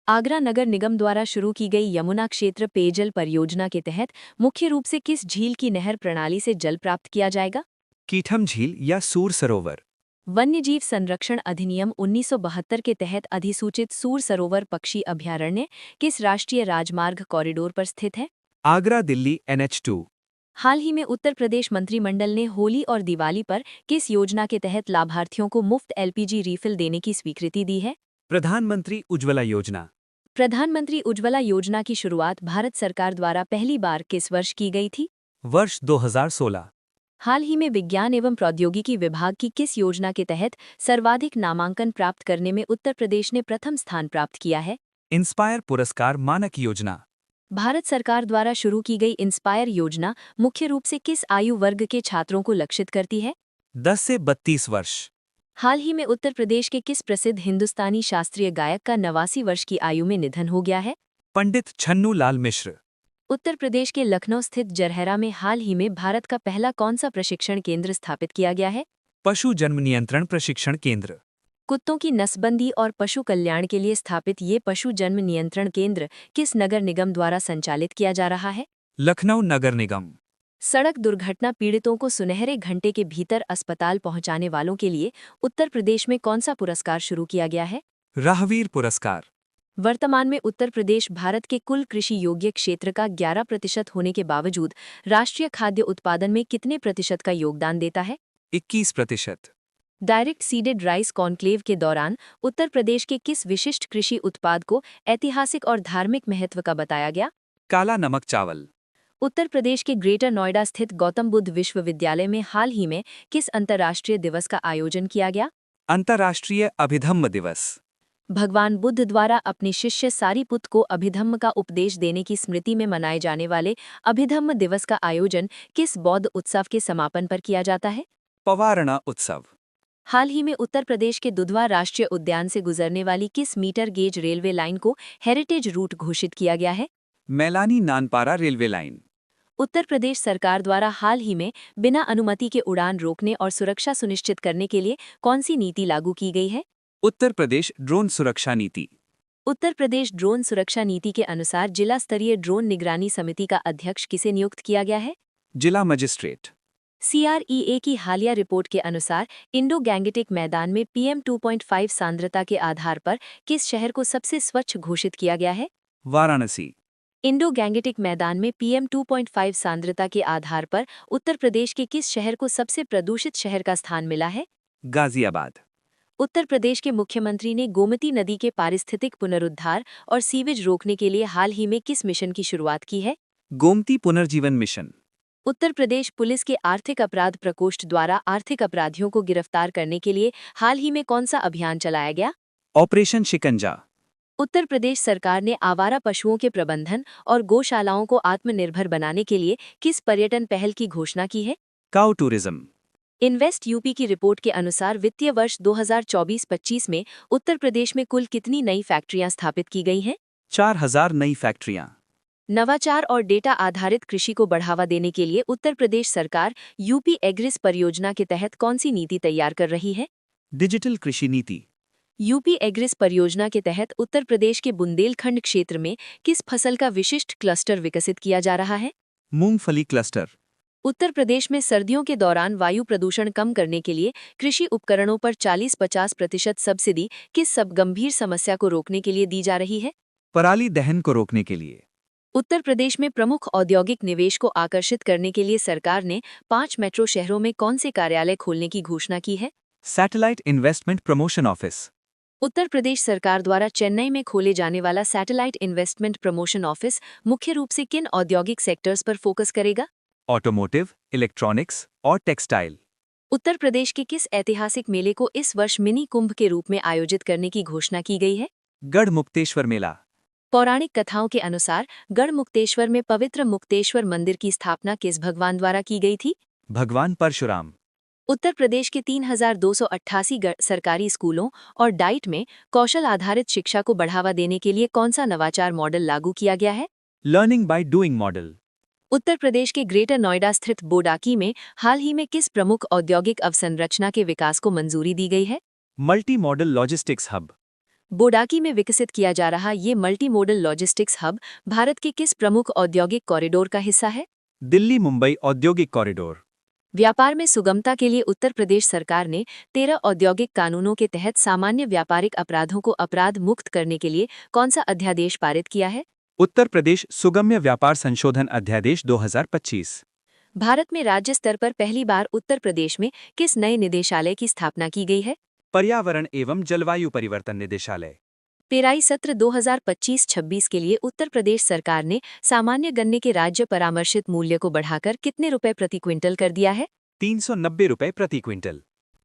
आगरा नगर निगम द्वारा शुरू की गई यमुना क्षेत्र पेयजल परियोजना के तहत मुख्य रूप से किस झील की नहर प्रणाली से जल प्राप्त किया जाएगा? कीठम झील या सूर सरोवर। वन्यजीव संरक्षण अधिनियम 1972 के तहत अधिसूचित सूर सरोवर पक्षी अभयारण्य किस राष्ट्रीय राजमार्ग कॉरिडोर पर स्थित है? आगरा दिल्ली NH2। हाल ही में उत्तर प्रदेश मंत्रिमंडल ने होली और दिवाली पर किस योजना के तहत लाभार्थियों को मुफ्त LPG रिफिल देने की स्वीकृति दी है? प्रधानमंत्री उज्ज्वला योजना। प्रधानमंत्री उज्ज्वला योजना की शुरुआत भारत सरकार द्वारा पहली बार किस वर्ष की गई थी? वर्ष 2016। हाल ही में विज्ञान एवं प्रौद्योगिकी विभाग की किस योजना के तहत सर्वाधिक नामांकन प्राप्त करने में उत्तर प्रदेश ने प्रथम स्थान प्राप्त किया है? इंस्पायर पुरस्कार मानक योजना। भारत सरकार द्वारा शुरू की गई इंस्पायर योजना मुख्य रूप से किस आयु वर्ग के छात्रों को लक्षित करती है? 10 से 32 वर्ष। हाल ही में उत्तर प्रदेश के किस प्रसिद्ध हिंदुस्तानी शास्त्रीय गायक का 89 वर्ष की आयु में निधन हो गया है? पंडित छन्नू लाल मिश्र। उत्तर प्रदेश के लखनऊ स्थित जरहरा में हाल ही में भारत का पहला कौन सा प्रशिक्षण केंद्र स्थापित किया गया है? पशु जन्म नियंत्रण प्रशिक्षण केंद्र। कुत्तों की नसबंदी और पशु कल्याण के लिए स्थापित ये पशु जन्म नियंत्रण केंद्र किस नगर निगम द्वारा संचालित किया जा रहा है? लखनऊ नगर निगम। सड़क दुर्घटना पीड़ितों को सुनहरे घंटे के भीतर अस्पताल पहुंचाने वालों के लिए उत्तर प्रदेश में कौन सा पुरस्कार शुरू किया गया है? राहवीर पुरस्कार। वर्तमान में उत्तर प्रदेश भारत के कुल कृषि योग्य क्षेत्र का 11% होने के बावजूद राष्ट्रीय खाद्य उत्पादन में कितने प्रतिशत का योगदान देता है? 21%। डायरेक्ट सीडेड राइस कॉन्क्लेव के दौरान उत्तर प्रदेश के किस विशिष्ट कृषि उत्पाद को ऐतिहासिक और धार्मिक महत्व का बताया गया? काला नमक चावल। उत्तर प्रदेश के ग्रेटर नोएडा स्थित गौतम बुद्ध विश्वविद्यालय में हाल ही में किस अंतर्राष्ट्रीय दिवस का आयोजन किया गया? अंतर्राष्ट्रीय अभिधम्म दिवस। भगवान बुद्ध द्वारा अपने शिष्य सारीपुत को अभिधम्म का उपदेश देने की स्मृति में मनाए जाने वाले अभिधम्म दिवस का आयोजन किस बौद्ध उत्सव के समापन पर किया जाता है? पवारणा उत्सव। हाल ही में उत्तर प्रदेश के दुधवा राष्ट्रीय उद्यान से गुजरने वाली किस मीटर गेज रेलवे लाइन को हेरिटेज रूट घोषित किया गया है? Mailani Nanpara railway line. उत्तर प्रदेश सरकार द्वारा हाल ही में बिना अनुमति के उड़ान रोकने और सुरक्षा सुनिश्चित करने के लिए कौन सी नीति लागू की गई है? उत्तर प्रदेश ड्रोन सुरक्षा नीति। उत्तर प्रदेश ड्रोन सुरक्षा नीति के अनुसार जिला स्तरीय ड्रोन निगरानी समिति का अध्यक्ष किसे नियुक्त किया गया है? जिला मजिस्ट्रेट। CREA की हालिया रिपोर्ट के अनुसार इंडो गैंगेटिक मैदान में PM 2.5 सांद्रता के आधार पर किस शहर को सबसे स्वच्छ घोषित किया गया है? वाराणसी। इंडो गैंगेटिक मैदान में PM 2.5 सांद्रता के आधार पर उत्तर प्रदेश के किस शहर को सबसे प्रदूषित शहर का स्थान मिला है? गाजियाबाद। उत्तर प्रदेश के मुख्यमंत्री ने गोमती नदी के पारिस्थितिक पुनरुद्धार और सीवेज रोकने के लिए हाल ही में किस मिशन की शुरुआत की है? गोमती पुनर्जीवन मिशन। उत्तर प्रदेश पुलिस के आर्थिक अपराध प्रकोष्ठ द्वारा आर्थिक अपराधियों को गिरफ्तार करने के लिए हाल ही में कौन सा अभियान चलाया गया? ऑपरेशन शिकंजा। उत्तर प्रदेश सरकार ने आवारा पशुओं के प्रबंधन और गौशालाओं को आत्मनिर्भर बनाने के लिए किस पर्यटन पहल की घोषणा की है? Cow tourism. इन्वेस्ट यूपी की रिपोर्ट के अनुसार वित्तीय वर्ष 2024-25 में उत्तर प्रदेश में कुल कितनी नई फैक्ट्रियां स्थापित की गई हैं? 4000 नई फैक्ट्रियां। नवाचार और डेटा आधारित कृषि को बढ़ावा देने के लिए उत्तर प्रदेश सरकार यूपी एग्रिस परियोजना के तहत कौन सी नीति तैयार कर रही है? डिजिटल कृषि नीति। यूपी एग्रिस परियोजना के तहत उत्तर प्रदेश के बुंदेलखंड क्षेत्र में किस फसल का विशिष्ट क्लस्टर विकसित किया जा रहा है? मूंगफली क्लस्टर। उत्तर प्रदेश में सर्दियों के दौरान वायु प्रदूषण कम करने के लिए कृषि उपकरणों पर 40-50% सब्सिडी किस सब गंभीर समस्या को रोकने के लिए दी जा रही है? पराली दहन को रोकने के लिए। उत्तर प्रदेश में प्रमुख औद्योगिक निवेश को आकर्षित करने के लिए सरकार ने 5 मेट्रो शहरों में कौन से कार्यालय खोलने की घोषणा की है? Satellite investment promotion office. Uttar Pradesh सरकार द्वारा चेन्नई में खोले जाने वाला सैटेलाइट इन्वेस्टमेंट प्रमोशन ऑफिस मुख्य रूप से किन औद्योगिक सेक्टर्स पर फोकस करेगा? ऑटोमोटिव, इलेक्ट्रॉनिक्स और टेक्सटाइल। उत्तर प्रदेश के किस ऐतिहासिक मेले को इस वर्ष मिनी कुंभ के रूप में आयोजित करने की घोषणा की गई है? गढ़मुक्तेश्वर मेला। पौराणिक कथाओं के अनुसार गढ़मुक्तेश्वर में पवित्र मुक्तेश्वर मंदिर की स्थापना किस भगवान द्वारा की गई थी? भगवान परशुराम। उत्तर प्रदेश के 3288 सरकारी स्कूलों और डाइट में कौशल आधारित शिक्षा को बढ़ावा देने के लिए कौन सा नवाचार मॉडल लागू किया गया है? Learning by doing model. Uttar Pradesh के ग्रेटर नोएडा स्थित बोडाकी में हाल ही में किस प्रमुख औद्योगिक अवसंरचना के विकास को मंजूरी दी गई है? Multi modal logistics hub. Bodaki में विकसित किया जा रहा ये multi modal logistics hub Bharat के किस प्रमुख औद्योगिक कॉरिडोर का हिस्सा है? दिल्ली मुंबई औद्योगिक कॉरिडोर। व्यापार में सुगमता के लिए उत्तर प्रदेश सरकार ने 13 औद्योगिक कानूनों के तहत सामान्य व्यापारिक अपराधों को अपराध मुक्त करने के लिए कौन सा अध्यादेश पारित किया है? उत्तर प्रदेश सुगम्य व्यापार संशोधन अध्यादेश 2025। भारत में राज्य स्तर पर पहली बार उत्तर प्रदेश में किस नए निदेशालय की स्थापना की गई है? पर्यावरण एवं जलवायु परिवर्तन निदेशालय। पेराई सत्र 2025-26 के लिए उत्तर प्रदेश सरकार ने सामान्य गन्ने के राज्य परामर्शित मूल्य को बढ़ाकर कितने रुपए प्रति क्विंटल कर दिया है? 390 रुपए प्रति क्विंटल।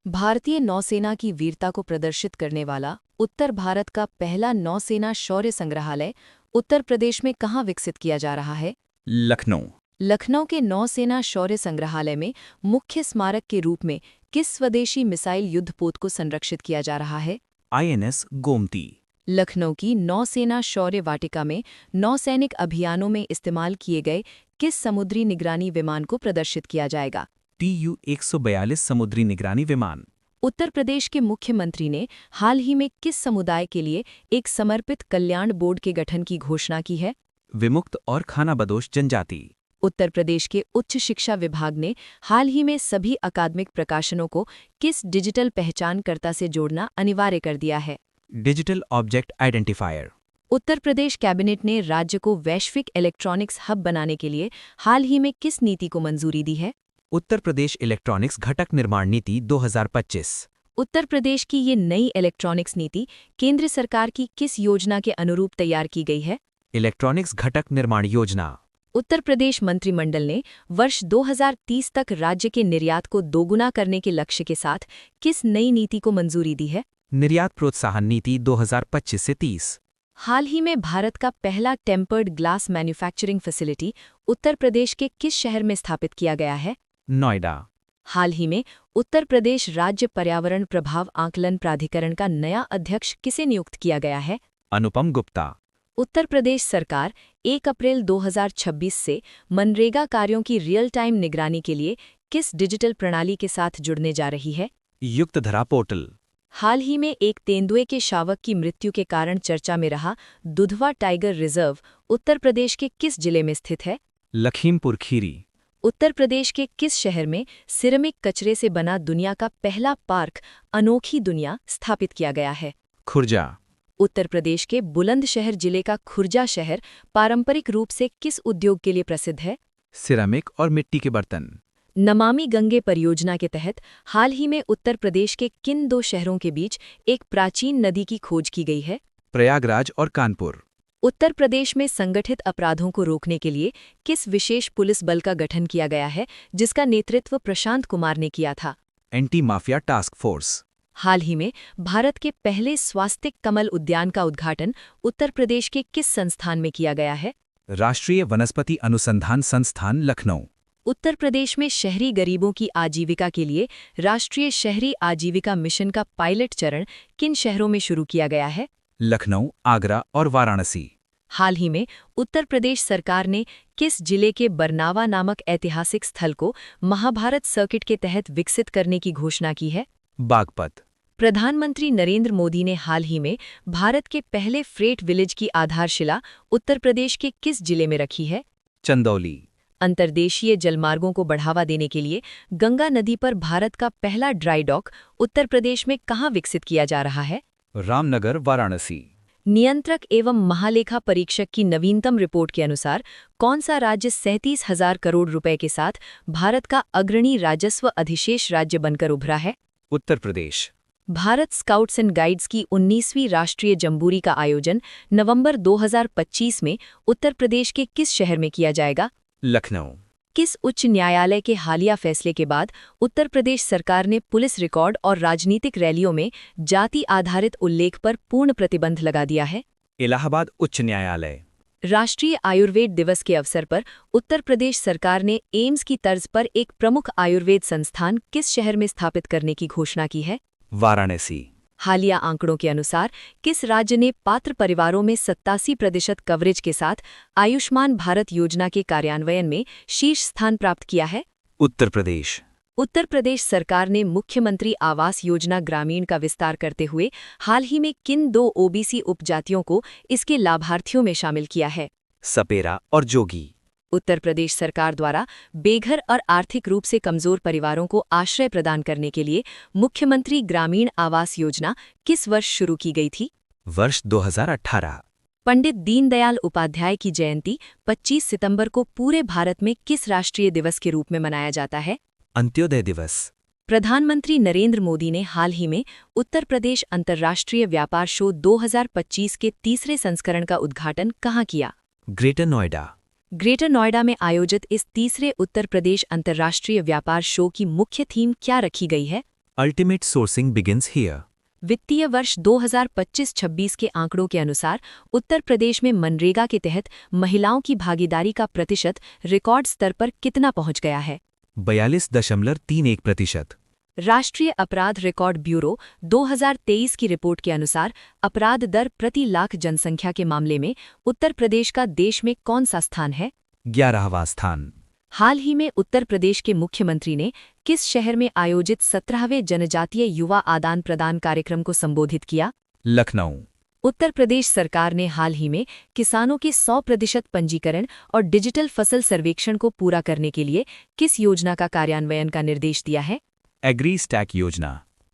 भारतीय नौसेना की वीरता को प्रदर्शित करने वाला उत्तर भारत का पहला नौसेना शौर्य संग्रहालय उत्तर प्रदेश में कहाँ विकसित किया जा रहा है? लखनऊ। लखनऊ के नौसेना शौर्य संग्रहालय में मुख्य स्मारक के रूप में किस स्वदेशी मिसाइल युद्धपोत को संरक्षित किया जा रहा है? INS गोमती। लखनऊ की नौसेना शौर्य वाटिका में नौसैनिक अभियानों में इस्तेमाल किए गए किस समुद्री निगरानी विमान को प्रदर्शित किया जाएगा? TU-142 समुद्री निगरानी विमान। उत्तर प्रदेश के मुख्यमंत्री ने हाल ही में किस समुदाय के लिए एक समर्पित कल्याण बोर्ड के गठन की घोषणा की है? विमुक्त और खानाबदोश जनजाति। उत्तर प्रदेश के उच्च शिक्षा विभाग ने हाल ही में सभी अकादमिक प्रकाशनों को किस डिजिटल पहचानकर्ता से जोड़ना अनिवार्य कर दिया है? Digital object identifier. Uttar Pradesh cabinet ने राज्य को वैश्विक इलेक्ट्रॉनिक्स हब बनाने के लिए हाल ही में किस नीति को मंजूरी दी है? उत्तर प्रदेश इलेक्ट्रॉनिक्स घटक निर्माण नीति 2025। उत्तर प्रदेश की ये नई इलेक्ट्रॉनिक्स नीति केंद्र सरकार की किस योजना के अनुरूप तैयार की गई है? इलेक्ट्रॉनिक्स घटक निर्माण योजना। उत्तर प्रदेश मंत्रिमंडल ने वर्ष 2030 तक राज्य के निर्यात को दोगुना करने के लक्ष्य के साथ किस नई नीति को मंजूरी दी है? निर्यात प्रोत्साहन नीति 2025 से 30। हाल ही में भारत का पहला टेम्पर्ड ग्लास मैन्युफैक्चरिंग फैसिलिटी उत्तर प्रदेश के किस शहर में स्थापित किया गया है? नोएडा। हाल ही में उत्तर प्रदेश राज्य पर्यावरण प्रभाव आकलन प्राधिकरण का नया अध्यक्ष किसे नियुक्त किया गया है? अनुपम गुप्ता। उत्तर प्रदेश सरकार 1 अप्रैल 2026 से मनरेगा कार्यों की रियल टाइम निगरानी के लिए किस डिजिटल प्रणाली के साथ जुड़ने जा रही है? युक्तधरा पोर्टल। हाल ही में एक तेंदुए के शावक की मृत्यु के कारण चर्चा में रहा दुधवा टाइगर रिजर्व उत्तर प्रदेश के किस जिले में स्थित है? लखीमपुर खीरी। उत्तर प्रदेश के किस शहर में सिरेमिक कचरे से बना दुनिया का पहला पार्क अनोखी दुनिया स्थापित किया गया है? खुर्जा। उत्तर प्रदेश के बुलंदशहर जिले का खुर्जा शहर पारंपरिक रूप से किस उद्योग के लिए प्रसिद्ध है? सिरामिक और मिट्टी के बर्तन। नमामि गंगे परियोजना के तहत हाल ही में उत्तर प्रदेश के किन 2 शहरों के बीच एक प्राचीन नदी की खोज की गई है? प्रयागराज और कानपुर। उत्तर प्रदेश में संगठित अपराधों को रोकने के लिए किस विशेष पुलिस बल का गठन किया गया है, जिसका नेतृत्व प्रशांत कुमार ने किया था? Anti mafia task force. हाल ही में भारत के पहले स्वास्तिक कमल उद्यान का उद्घाटन उत्तर प्रदेश के किस संस्थान में किया गया है? राष्ट्रीय वनस्पति अनुसंधान संस्थान लखनऊ। उत्तर प्रदेश में शहरी गरीबों की आजीविका के लिए राष्ट्रीय शहरी आजीविका मिशन का पायलट चरण किन शहरों में शुरू किया गया है? लखनऊ, आगरा और वाराणसी। हाल ही में उत्तर प्रदेश सरकार ने किस जिले के बरनावा नामक ऐतिहासिक स्थल को महाभारत सर्किट के तहत विकसित करने की घोषणा की है? बागपत। प्रधानमंत्री नरेंद्र मोदी ने हाल ही में भारत के पहले फ्रेट विलेज की आधारशिला उत्तर प्रदेश के किस जिले में रखी है? चंदौली। अंतर्देशीय जलमार्गों को बढ़ावा देने के लिए गंगा नदी पर भारत का पहला ड्राई डॉक उत्तर प्रदेश में कहाँ विकसित किया जा रहा है? रामनगर, वाराणसी। नियंत्रक एवं महालेखा परीक्षक की नवीनतम रिपोर्ट के अनुसार कौन सा राज्य 37,000 करोड़ रुपए के साथ भारत का अग्रणी राजस्व अधिशेष राज्य बनकर उभरा है? Uttar Pradesh. Bharat scouts and guides की 19वीं राष्ट्रीय जंबूरी का आयोजन नवंबर 2025 में उत्तर प्रदेश के किस शहर में किया जाएगा? लखनऊ। किस उच्च न्यायालय के हालिया फैसले के बाद उत्तर प्रदेश सरकार ने पुलिस रिकॉर्ड और राजनीतिक रैलियों में जाति आधारित उल्लेख पर पूर्ण प्रतिबंध लगा दिया है? इलाहाबाद उच्च न्यायालय। राष्ट्रीय आयुर्वेद दिवस के अवसर पर उत्तर प्रदेश सरकार ने एम्स की तर्ज पर एक प्रमुख आयुर्वेद संस्थान किस शहर में स्थापित करने की घोषणा की है? वाराणसी। हालिया आंकड़ों के अनुसार किस राज्य ने पात्र परिवारों में 87% कवरेज के साथ आयुष्मान भारत योजना के कार्यान्वयन में शीर्ष स्थान प्राप्त किया है? उत्तर प्रदेश। उत्तर प्रदेश सरकार ने मुख्यमंत्री आवास योजना ग्रामीण का विस्तार करते हुए हाल ही में किन 2 ओबीसी उपजातियों को इसके लाभार्थियों में शामिल किया है? सपेरा और जोगी। उत्तर प्रदेश सरकार द्वारा बेघर और आर्थिक रूप से कमजोर परिवारों को आश्रय प्रदान करने के लिए मुख्यमंत्री ग्रामीण आवास योजना किस वर्ष शुरू की गई थी? वर्ष 2018। पंडित दीनदयाल उपाध्याय की जयंती 25 सितंबर को पूरे भारत में किस राष्ट्रीय दिवस के रूप में मनाया जाता है? अंत्योदय दिवस। प्रधानमंत्री नरेंद्र मोदी ने हाल ही में उत्तर प्रदेश अंतर्राष्ट्रीय व्यापार शो 2025 के तीसरे संस्करण का उद्घाटन कहाँ किया? ग्रेटर नोएडा। ग्रेटर नोएडा में आयोजित इस तीसरे उत्तर प्रदेश अंतर्राष्ट्रीय व्यापार शो की मुख्य थीम क्या रखी गई है? Ultimate sourcing begins here. वित्तीय वर्ष 2025-26 के आंकड़ों के अनुसार उत्तर प्रदेश में मनरेगा के तहत महिलाओं की भागीदारी का प्रतिशत रिकॉर्ड स्तर पर कितना पहुंच गया है? 42.31%। राष्ट्रीय अपराध रिकॉर्ड ब्यूरो 2023 की रिपोर्ट के अनुसार अपराध दर प्रति लाख जनसंख्या के मामले में उत्तर प्रदेश का देश में कौन सा स्थान है? 11वां स्थान। हाल ही में उत्तर प्रदेश के मुख्यमंत्री ने किस शहर में आयोजित 17वें जनजातीय युवा आदान प्रदान कार्यक्रम को संबोधित किया? लखनऊ। उत्तर प्रदेश सरकार ने हाल ही में किसानों के 100% पंजीकरण और डिजिटल फसल सर्वेक्षण को पूरा करने के लिए किस योजना का कार्यान्वयन का निर्देश दिया है? एग्री स्टैक योजना।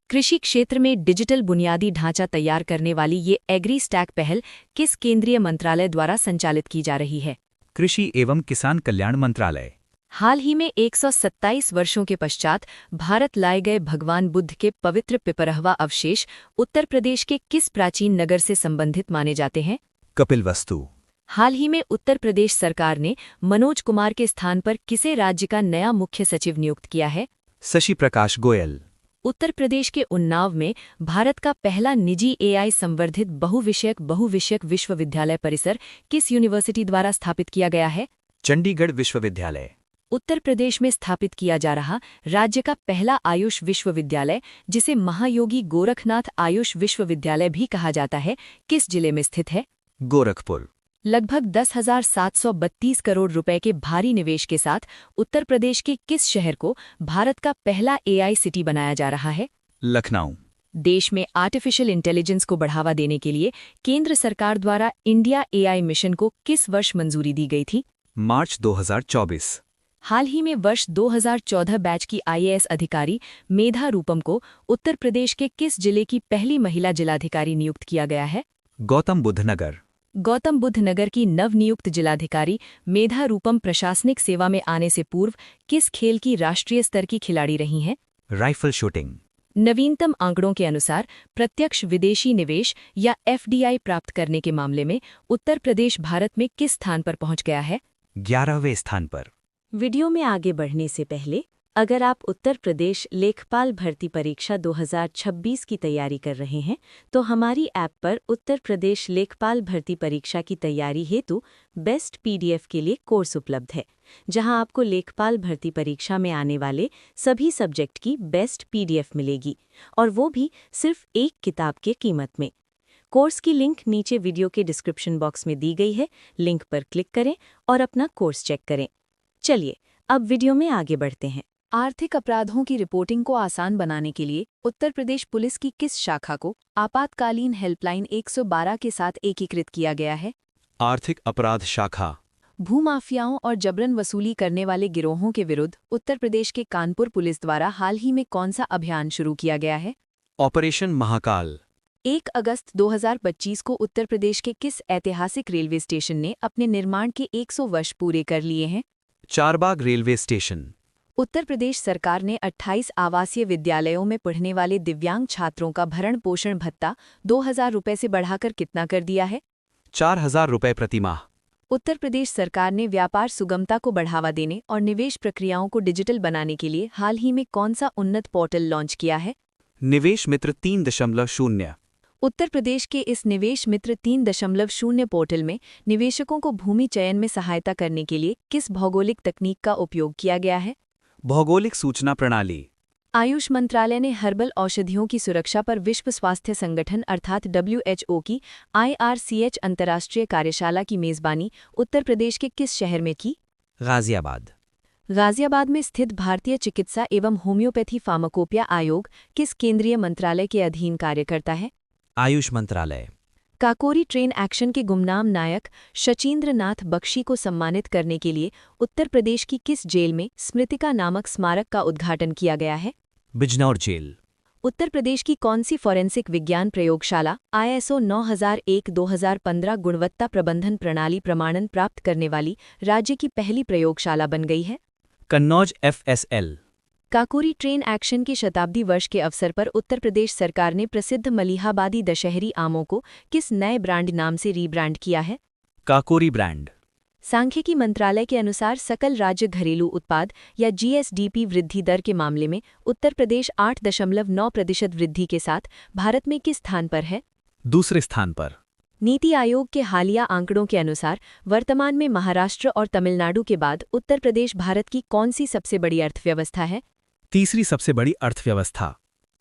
कृषि क्षेत्र में डिजिटल बुनियादी ढांचा तैयार करने वाली ये एग्री स्टैक पहल किस केंद्रीय मंत्रालय द्वारा संचालित की जा रही है? कृषि एवं किसान कल्याण मंत्रालय। हाल ही में 127 वर्षों के पश्चात भारत लाए गए भगवान बुद्ध के पवित्र पिपरहवा अवशेष उत्तर प्रदेश के किस प्राचीन नगर से संबंधित माने जाते हैं? कपिलवस्तु। हाल ही में उत्तर प्रदेश सरकार ने मनोज कुमार के स्थान पर किसे राज्य का नया मुख्य सचिव नियुक्त किया है? शशि प्रकाश गोयल। उत्तर प्रदेश के उन्नाव में भारत का पहला निजी एआई संवर्धित बहुविषयक विश्वविद्यालय परिसर किस यूनिवर्सिटी द्वारा स्थापित किया गया है? चंडीगढ़ विश्वविद्यालय। उत्तर प्रदेश में स्थापित किया जा रहा राज्य का पहला आयुष विश्वविद्यालय, जिसे महायोगी गोरखनाथ आयुष विश्वविद्यालय भी कहा जाता है, किस जिले में स्थित है? गोरखपुर। लगभग 10,732 करोड़ रुपए के भारी निवेश के साथ उत्तर प्रदेश के किस शहर को भारत का पहला एआई सिटी बनाया जा रहा है? लखनऊ। देश में आर्टिफिशियल इंटेलिजेंस को बढ़ावा देने के लिए केंद्र सरकार द्वारा इंडिया एआई मिशन को किस वर्ष मंजूरी दी गई थी? मार्च 2024। हाल ही में वर्ष 2014 बैच की आईएएस अधिकारी मेधा रूपम को उत्तर प्रदेश के किस जिले की पहली महिला जिलाधिकारी नियुक्त किया गया है? गौतम बुद्ध नगर। गौतम बुद्ध नगर की नवनियुक्त जिलाधिकारी मेधा रूपम प्रशासनिक सेवा में आने से पूर्व किस खेल की राष्ट्रीय स्तर की खिलाड़ी रही हैं? Rifle shooting. नवीनतम आंकड़ों के अनुसार प्रत्यक्ष विदेशी निवेश या एफडीआई प्राप्त करने के मामले में उत्तर प्रदेश भारत में किस स्थान पर पहुंच गया है? 11वें स्थान पर। वीडियो में आगे बढ़ने से पहले अगर आप उत्तर प्रदेश लेखपाल भर्ती परीक्षा 2026 की तैयारी कर रहे हैं तो हमारी ऐप पर उत्तर प्रदेश लेखपाल भर्ती परीक्षा की तैयारी हेतु बेस्ट पीडीएफ के लिए कोर्स उपलब्ध है, जहां आपको लेखपाल भर्ती परीक्षा में आने वाले सभी सब्जेक्ट की बेस्ट पीडीएफ मिलेगी, और वो भी सिर्फ एक किताब के कीमत में। कोर्स की लिंक नीचे वीडियो के डिस्क्रिप्शन बॉक्स में दी गई है, लिंक पर क्लिक करें और अपना कोर्स चेक करें। चलिए अब वीडियो में आगे बढ़ते हैं। आर्थिक अपराधों की रिपोर्टिंग को आसान बनाने के लिए उत्तर प्रदेश पुलिस की किस शाखा को आपातकालीन हेल्पलाइन 112 के साथ एकीकृत किया गया है? आर्थिक अपराध शाखा। भूमाफियाओं और जबरन वसूली करने वाले गिरोहों के विरुद्ध उत्तर प्रदेश के कानपुर पुलिस द्वारा हाल ही में कौन सा अभियान शुरू किया गया है? ऑपरेशन महाकाल। 1 अगस्त 2025 को उत्तर प्रदेश के किस ऐतिहासिक रेलवे स्टेशन ने अपने निर्माण के 100 वर्ष पूरे कर लिए हैं? Charbagh railway station. उत्तर प्रदेश सरकार ने 28 आवासीय विद्यालयों में पढ़ने वाले दिव्यांग छात्रों का भरण पोषण भत्ता 2,000 रुपये से बढ़ाकर कितना कर दिया है? 4,000 रुपये प्रतिमाह। उत्तर प्रदेश सरकार ने व्यापार सुगमता को बढ़ावा देने और निवेश प्रक्रियाओं को डिजिटल बनाने के लिए हाल ही में कौन सा उन्नत पोर्टल लॉन्च किया है? निवेश मित्र 3.0। उत्तर प्रदेश के इस निवेश मित्र 3.0 पोर्टल में निवेशकों को भूमि चयन में सहायता करने के लिए किस भौगोलिक तकनीक का उपयोग किया गया है? भौगोलिक सूचना प्रणाली। आयुष मंत्रालय ने हर्बल औषधियों की सुरक्षा पर विश्व स्वास्थ्य संगठन अर्थात WHO की IRCH अंतर्राष्ट्रीय कार्यशाला की मेजबानी उत्तर प्रदेश के किस शहर में की? गाजियाबाद। गाजियाबाद में स्थित भारतीय चिकित्सा एवं होम्योपैथी फार्माकोपिया आयोग किस केंद्रीय मंत्रालय के अधीन कार्य करता है? आयुष मंत्रालय। काकोरी ट्रेन एक्शन के गुमनाम नायक शचीन्द्र नाथ बख्शी को सम्मानित करने के लिए उत्तर प्रदेश की किस जेल में स्मृतिका नामक स्मारक का उद्घाटन किया गया है? बिजनौर जेल। उत्तर प्रदेश की कौन सी फॉरेंसिक विज्ञान प्रयोगशाला ISO 9001-2015 गुणवत्ता प्रबंधन प्रणाली प्रमाणन प्राप्त करने वाली राज्य की पहली प्रयोगशाला बन गई है? Kannauj FSL। Kakori train action के शताब्दी वर्ष के अवसर पर उत्तर प्रदेश सरकार ने प्रसिद्ध मलिहाबादी दशहरी आमों को किस नए ब्रांड नाम से रीब्रांड किया है? काकोरी ब्रांड। सांख्यिकी मंत्रालय के अनुसार सकल राज्य घरेलू उत्पाद या GSDP वृद्धि दर के मामले में उत्तर प्रदेश 8.9% वृद्धि के साथ भारत में किस स्थान पर है? दूसरे स्थान पर। नीति आयोग के हालिया आंकड़ों के अनुसार वर्तमान में महाराष्ट्र और तमिलनाडु के बाद उत्तर प्रदेश भारत की कौन सी सबसे बड़ी अर्थव्यवस्था है? तीसरी सबसे बड़ी अर्थव्यवस्था।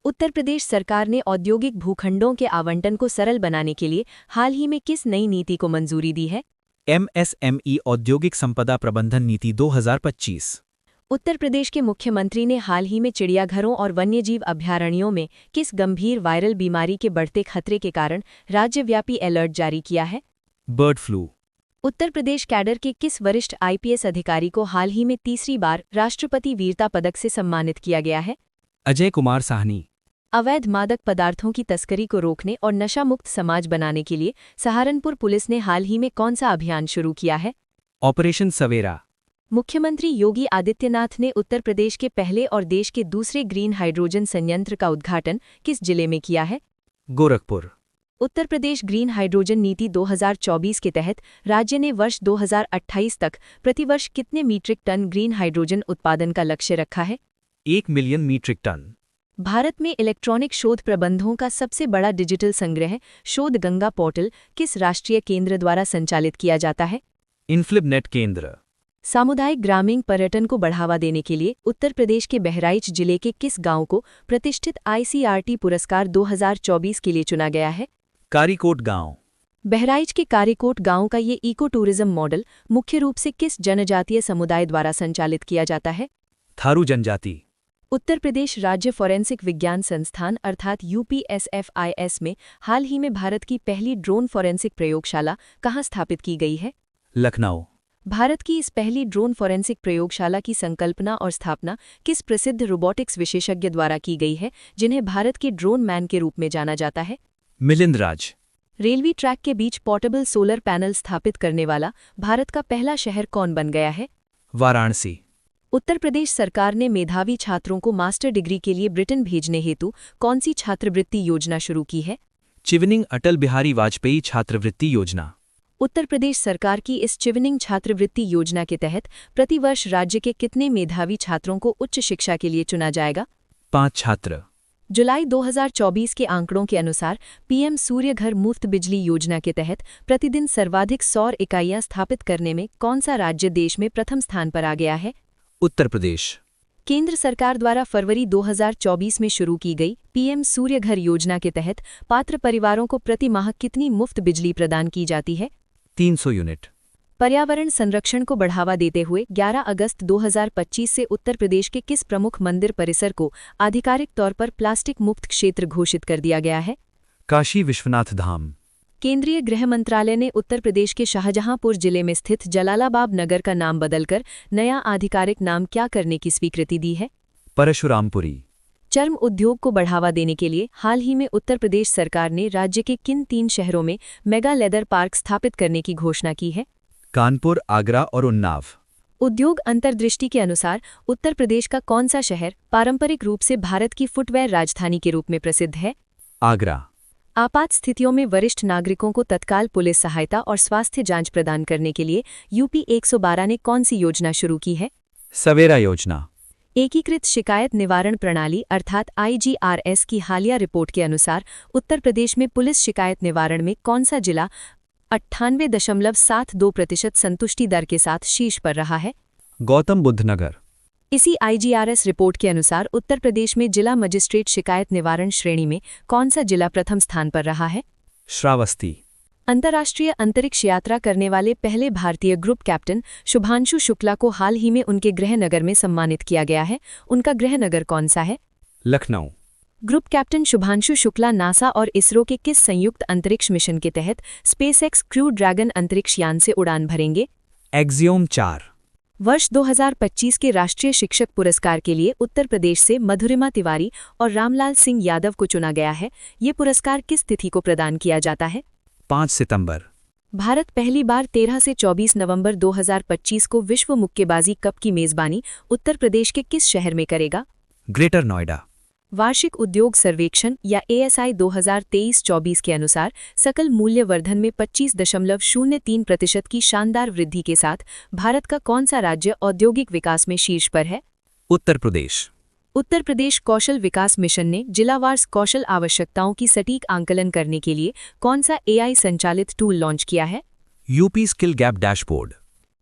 उत्तर प्रदेश सरकार ने औद्योगिक भूखंडों के आवंटन को सरल बनाने के लिए हाल ही में किस नई नीति को मंजूरी दी है? MSME औद्योगिक संपदा प्रबंधन नीति 2025। उत्तर प्रदेश के मुख्यमंत्री ने हाल ही में चिड़ियाघरों और वन्यजीव अभयारण्यों में किस गंभीर वायरल बीमारी के बढ़ते खतरे के कारण राज्यव्यापी अलर्ट जारी किया है? Bird flu. Uttar Pradesh cadre के किस वरिष्ठ IPS अधिकारी को हाल ही में तीसरी बार राष्ट्रपति वीरता पदक से सम्मानित किया गया है? अजय कुमार साहनी। अवैध मादक पदार्थों की तस्करी को रोकने और नशा मुक्त समाज बनाने के लिए सहारनपुर पुलिस ने हाल ही में कौन सा अभियान शुरू किया है? ऑपरेशन सवेरा। मुख्यमंत्री योगी आदित्यनाथ ने उत्तर प्रदेश के पहले और देश के दूसरे ग्रीन हाइड्रोजन संयंत्र का उद्घाटन किस जिले में किया है? गोरखपुर। उत्तर प्रदेश ग्रीन हाइड्रोजन नीति 2024 के तहत राज्य ने वर्ष 2028 तक प्रतिवर्ष कितने मीट्रिक टन ग्रीन हाइड्रोजन उत्पादन का लक्ष्य रखा है? 1 मिलियन मीट्रिक टन। भारत में इलेक्ट्रॉनिक शोध प्रबंधों का सबसे बड़ा डिजिटल संग्रह शोध गंगा पोर्टल किस राष्ट्रीय केंद्र द्वारा संचालित किया जाता है? इन्फ्लिबनेट केंद्र। सामुदायिक ग्रामीण पर्यटन को बढ़ावा देने के लिए उत्तर प्रदेश के बहराइच जिले के किस गांव को प्रतिष्ठित ICRT पुरस्कार 2024 के लिए चुना गया है? कारीकोट गांव। बहराइच के कारीकोट गांव का ये इको टूरिज्म मॉडल मुख्य रूप से किस जनजातीय समुदाय द्वारा संचालित किया जाता है? थारू जनजाति। उत्तर प्रदेश राज्य फॉरेंसिक विज्ञान संस्थान अर्थात UPSFIS में हाल ही में भारत की पहली ड्रोन फॉरेंसिक प्रयोगशाला कहाँ स्थापित की गई है? लखनऊ। भारत की इस पहली ड्रोन फॉरेंसिक प्रयोगशाला की संकल्पना और स्थापना किस प्रसिद्ध रोबोटिक्स विशेषज्ञ द्वारा की गई है, जिन्हें भारत के ड्रोन मैन के रूप में जाना जाता है? मिलिंद राज। रेलवे ट्रैक के बीच पोर्टेबल सोलर पैनल स्थापित करने वाला भारत का पहला शहर कौन बन गया है? वाराणसी। उत्तर प्रदेश सरकार ने मेधावी छात्रों को मास्टर डिग्री के लिए ब्रिटेन भेजने हेतु कौन सी छात्रवृत्ति योजना शुरू की है? चिवनिंग अटल बिहारी वाजपेयी छात्रवृत्ति योजना। उत्तर प्रदेश सरकार की इस चिवनिंग छात्रवृत्ति योजना के तहत प्रतिवर्ष राज्य के कितने मेधावी छात्रों को उच्च शिक्षा के लिए चुना जाएगा? 5 छात्र। जुलाई 2024 के आंकड़ों के अनुसार PM सूर्य घर मुफ्त बिजली योजना के तहत प्रतिदिन सर्वाधिक सौर इकाइयां स्थापित करने में कौन सा राज्य देश में प्रथम स्थान पर आ गया है? उत्तर प्रदेश। केंद्र सरकार द्वारा फरवरी 2024 में शुरू की गई PM सूर्य घर योजना के तहत पात्र परिवारों को प्रति माह कितनी मुफ्त बिजली प्रदान की जाती है? 300 यूनिट। पर्यावरण संरक्षण को बढ़ावा देते हुए 11 अगस्त 2025 से उत्तर प्रदेश के किस प्रमुख मंदिर परिसर को आधिकारिक तौर पर प्लास्टिक मुक्त क्षेत्र घोषित कर दिया गया है? काशी विश्वनाथ धाम। केंद्रीय गृह मंत्रालय ने उत्तर प्रदेश के शाहजहांपुर जिले में स्थित जलालाबाद नगर का नाम बदलकर नया आधिकारिक नाम क्या करने की स्वीकृति दी है? परशुरामपुरी। चर्म उद्योग को बढ़ावा देने के लिए हाल ही में उत्तर प्रदेश सरकार ने राज्य के किन 3 शहरों में मेगा लेदर पार्क स्थापित करने की घोषणा की है? कानपुर, आगरा और उन्नाव। उद्योग अंतर्दृष्टि के अनुसार उत्तर प्रदेश का कौन सा शहर पारंपरिक रूप से भारत की फुटवेयर राजधानी के रूप में प्रसिद्ध है? आगरा। आपात स्थितियों में वरिष्ठ नागरिकों को तत्काल पुलिस सहायता और स्वास्थ्य जांच प्रदान करने के लिए UP 112 ने कौन सी योजना शुरू की है? सवेरा योजना। एकीकृत शिकायत निवारण प्रणाली अर्थात IGRS की हालिया रिपोर्ट के अनुसार उत्तर प्रदेश में पुलिस शिकायत निवारण में कौन सा जिला 98.72% संतुष्टि दर के साथ शीर्ष पर रहा है? गौतम बुद्ध नगर। इसी IGRS रिपोर्ट के अनुसार उत्तर प्रदेश में जिला मजिस्ट्रेट शिकायत निवारण श्रेणी में कौन सा जिला प्रथम स्थान पर रहा है? श्रावस्ती। अंतर्राष्ट्रीय अंतरिक्ष यात्रा करने वाले पहले भारतीय ग्रुप कैप्टन शुभांशु शुक्ला को हाल ही में उनके गृहनगर में सम्मानित किया गया है। उनका गृहनगर कौन सा है? Lucknow. Group captain Shubhanshu Shukla NASA और इसरो के किस संयुक्त अंतरिक्ष मिशन के तहत स्पेसएक्स क्रू ड्रैगन अंतरिक्ष यान से उड़ान भरेंगे? एक्सियोम 4। वर्ष 2025 के राष्ट्रीय शिक्षक पुरस्कार के लिए उत्तर प्रदेश से मधुरिमा तिवारी और रामलाल सिंह यादव को चुना गया है। ये पुरस्कार किस तिथि को प्रदान किया जाता है? 5 सितंबर। भारत पहली बार 13 से 24 नवंबर 2025 को विश्व मुक्केबाजी कप की मेजबानी उत्तर प्रदेश के किस शहर में करेगा? ग्रेटर नोएडा। वार्षिक उद्योग सर्वेक्षण या ASI 2023-24 के अनुसार सकल मूल्य वर्धन में 25.03% की शानदार वृद्धि के साथ भारत का कौन सा राज्य औद्योगिक विकास में शीर्ष पर है? उत्तर प्रदेश। उत्तर प्रदेश कौशल विकास मिशन ने जिलावार कौशल आवश्यकताओं की सटीक आंकलन करने के लिए कौन सा AI संचालित टूल लॉन्च किया है? UP skill gap dashboard.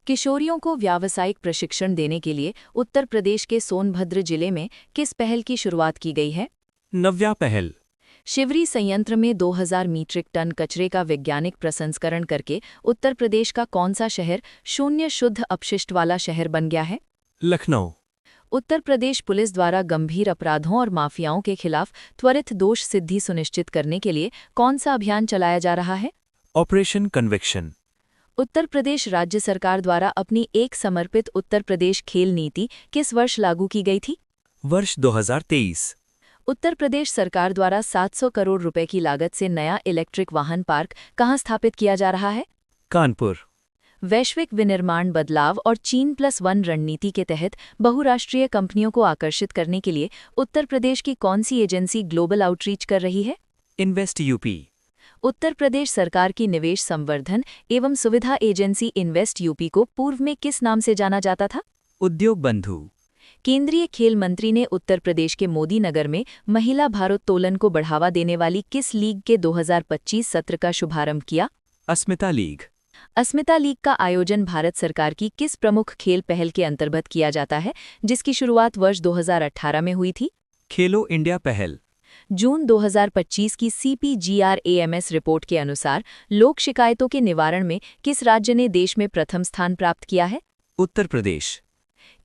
किशोरियों को व्यावसायिक प्रशिक्षण देने के लिए उत्तर प्रदेश के सोनभद्र जिले में किस पहल की शुरुआत की गई है? नव्या पहल। शिवरी संयंत्र में 2000 मीट्रिक टन कचरे का वैज्ञानिक प्रसंस्करण करके उत्तर प्रदेश का कौन सा शहर शून्य शुद्ध अपशिष्ट वाला शहर बन गया है? लखनऊ। उत्तर प्रदेश पुलिस द्वारा गंभीर अपराधों और माफियाओं के खिलाफ त्वरित दोष सिद्धि सुनिश्चित करने के लिए कौन सा अभियान चलाया जा रहा है? Operation conviction. उत्तर प्रदेश राज्य सरकार द्वारा अपनी एक समर्पित उत्तर प्रदेश खेल नीति किस वर्ष लागू की गई थी? वर्ष 2023। उत्तर प्रदेश सरकार द्वारा 700 करोड़ रुपए की लागत से नया इलेक्ट्रिक वाहन पार्क कहां स्थापित किया जा रहा है? कानपुर। वैश्विक विनिर्माण बदलाव और चीन+1 रणनीति के तहत बहुराष्ट्रीय कंपनियों को आकर्षित करने के लिए उत्तर प्रदेश की कौन सी एजेंसी ग्लोबल आउटरीच कर रही है? Invest UP. उत्तर प्रदेश सरकार की निवेश संवर्धन एवं सुविधा एजेंसी इन्वेस्ट यूपी को पूर्व में किस नाम से जाना जाता था? उद्योग बंधु। केंद्रीय खेल मंत्री ने उत्तर प्रदेश के मोदी नगर में महिला भारोत्तोलन को बढ़ावा देने वाली किस लीग के 2025 सत्र का शुभारंभ किया? अस्मिता लीग। अस्मिता लीग का आयोजन भारत सरकार की किस प्रमुख खेल पहल के अंतर्गत किया जाता है, जिसकी शुरुआत वर्ष 2018 में हुई थी? खेलो इंडिया पहल। जून 2025 की CPGRAMS रिपोर्ट के अनुसार लोक शिकायतों के निवारण में किस राज्य ने देश में प्रथम स्थान प्राप्त किया है? उत्तर प्रदेश।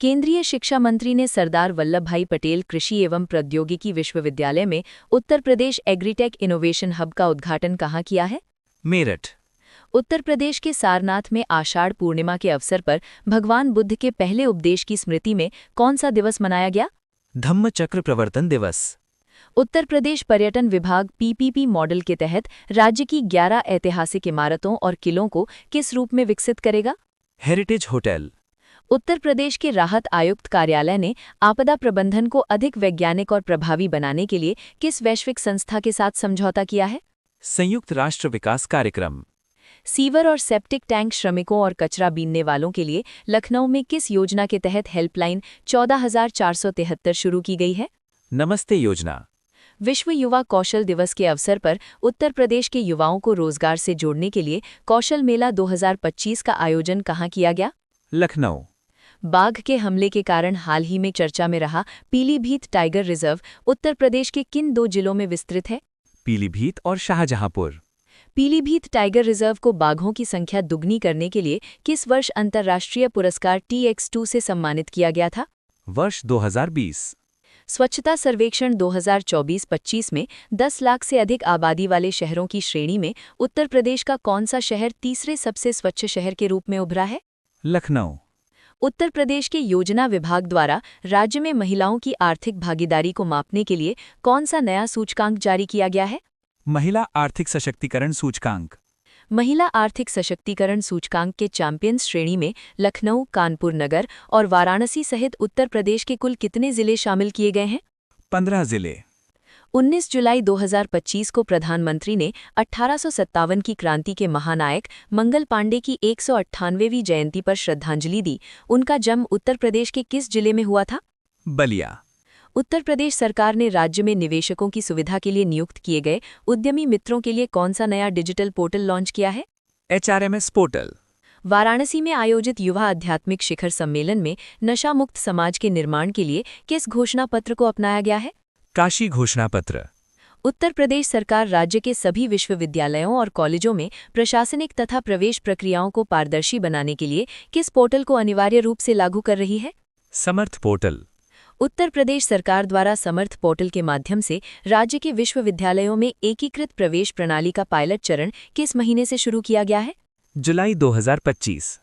केंद्रीय शिक्षा मंत्री ने सरदार वल्लभभाई पटेल कृषि एवं प्रौद्योगिकी विश्वविद्यालय में Uttar Pradesh agritech innovation hub का उद्घाटन कहाँ किया है? मेरठ। उत्तर प्रदेश के सारनाथ में आषाढ़ पूर्णिमा के अवसर पर भगवान बुद्ध के पहले उपदेश की स्मृति में कौन सा दिवस मनाया गया? धम्मचक्र प्रवर्तन दिवस। उत्तर प्रदेश पर्यटन विभाग PPP मॉडल के तहत राज्य की 11 ऐतिहासिक इमारतों और किलों को किस रूप में विकसित करेगा? Heritage hotel. उत्तर प्रदेश के राहत आयुक्त कार्यालय ने आपदा प्रबंधन को अधिक वैज्ञानिक और प्रभावी बनाने के लिए किस वैश्विक संस्था के साथ समझौता किया है? संयुक्त राष्ट्र विकास कार्यक्रम। सीवर और सेप्टिक टैंक श्रमिकों और कचरा बीनने वालों के लिए लखनऊ में किस योजना के तहत हेल्पलाइन 14,473 शुरू की गई है? नमस्ते योजना। विश्व युवा कौशल दिवस के अवसर पर उत्तर प्रदेश के युवाओं को रोजगार से जोड़ने के लिए कौशल मेला 2025 का आयोजन कहाँ किया गया? लखनऊ। बाघ के हमले के कारण हाल ही में चर्चा में रहा पीलीभीत टाइगर रिजर्व उत्तर प्रदेश के किन 2 जिलों में विस्तृत है? पीलीभीत और शाहजहांपुर। पीलीभीत टाइगर रिजर्व को बाघों की संख्या दुगनी करने के लिए किस वर्ष अंतर्राष्ट्रीय पुरस्कार TX2 से सम्मानित किया गया था? वर्ष 2020। स्वच्छता सर्वेक्षण 2024-25 में 10 लाख से अधिक आबादी वाले शहरों की श्रेणी में उत्तर प्रदेश का कौन सा शहर तीसरे सबसे स्वच्छ शहर के रूप में उभरा है? लखनऊ। उत्तर प्रदेश के योजना विभाग द्वारा राज्य में महिलाओं की आर्थिक भागीदारी को मापने के लिए कौन सा नया सूचकांक जारी किया गया है? महिला आर्थिक सशक्तिकरण सूचकांक। महिला आर्थिक सशक्तिकरण सूचकांक के चैंपियंस श्रेणी में लखनऊ, कानपुर नगर और वाराणसी सहित उत्तर प्रदेश के कुल कितने जिले शामिल किए गए हैं? 15 जिले। 19 जुलाई 2025 को प्रधानमंत्री ने 1857 की क्रांति के महानायक मंगल पांडे की 198वीं जयंती पर श्रद्धांजलि दी। उनका जन्म उत्तर प्रदेश के किस जिले में हुआ था? बलिया। उत्तर प्रदेश सरकार ने राज्य में निवेशकों की सुविधा के लिए नियुक्त किए गए उद्यमी मित्रों के लिए कौन सा नया डिजिटल पोर्टल लॉन्च किया है? HRMS portal. वाराणसी में आयोजित युवा आध्यात्मिक शिखर सम्मेलन में नशा मुक्त समाज के निर्माण के लिए किस घोषणा पत्र को अपनाया गया है? काशी घोषणा पत्र। उत्तर प्रदेश सरकार राज्य के सभी विश्वविद्यालयों और कॉलेजों में प्रशासनिक तथा प्रवेश प्रक्रियाओं को पारदर्शी बनाने के लिए किस पोर्टल को अनिवार्य रूप से लागू कर रही है? समर्थ पोर्टल। उत्तर प्रदेश सरकार द्वारा समर्थ पोर्टल के माध्यम से राज्य के विश्वविद्यालयों में एकीकृत प्रवेश प्रणाली का पायलट चरण किस महीने से शुरू किया गया है? जुलाई 2025।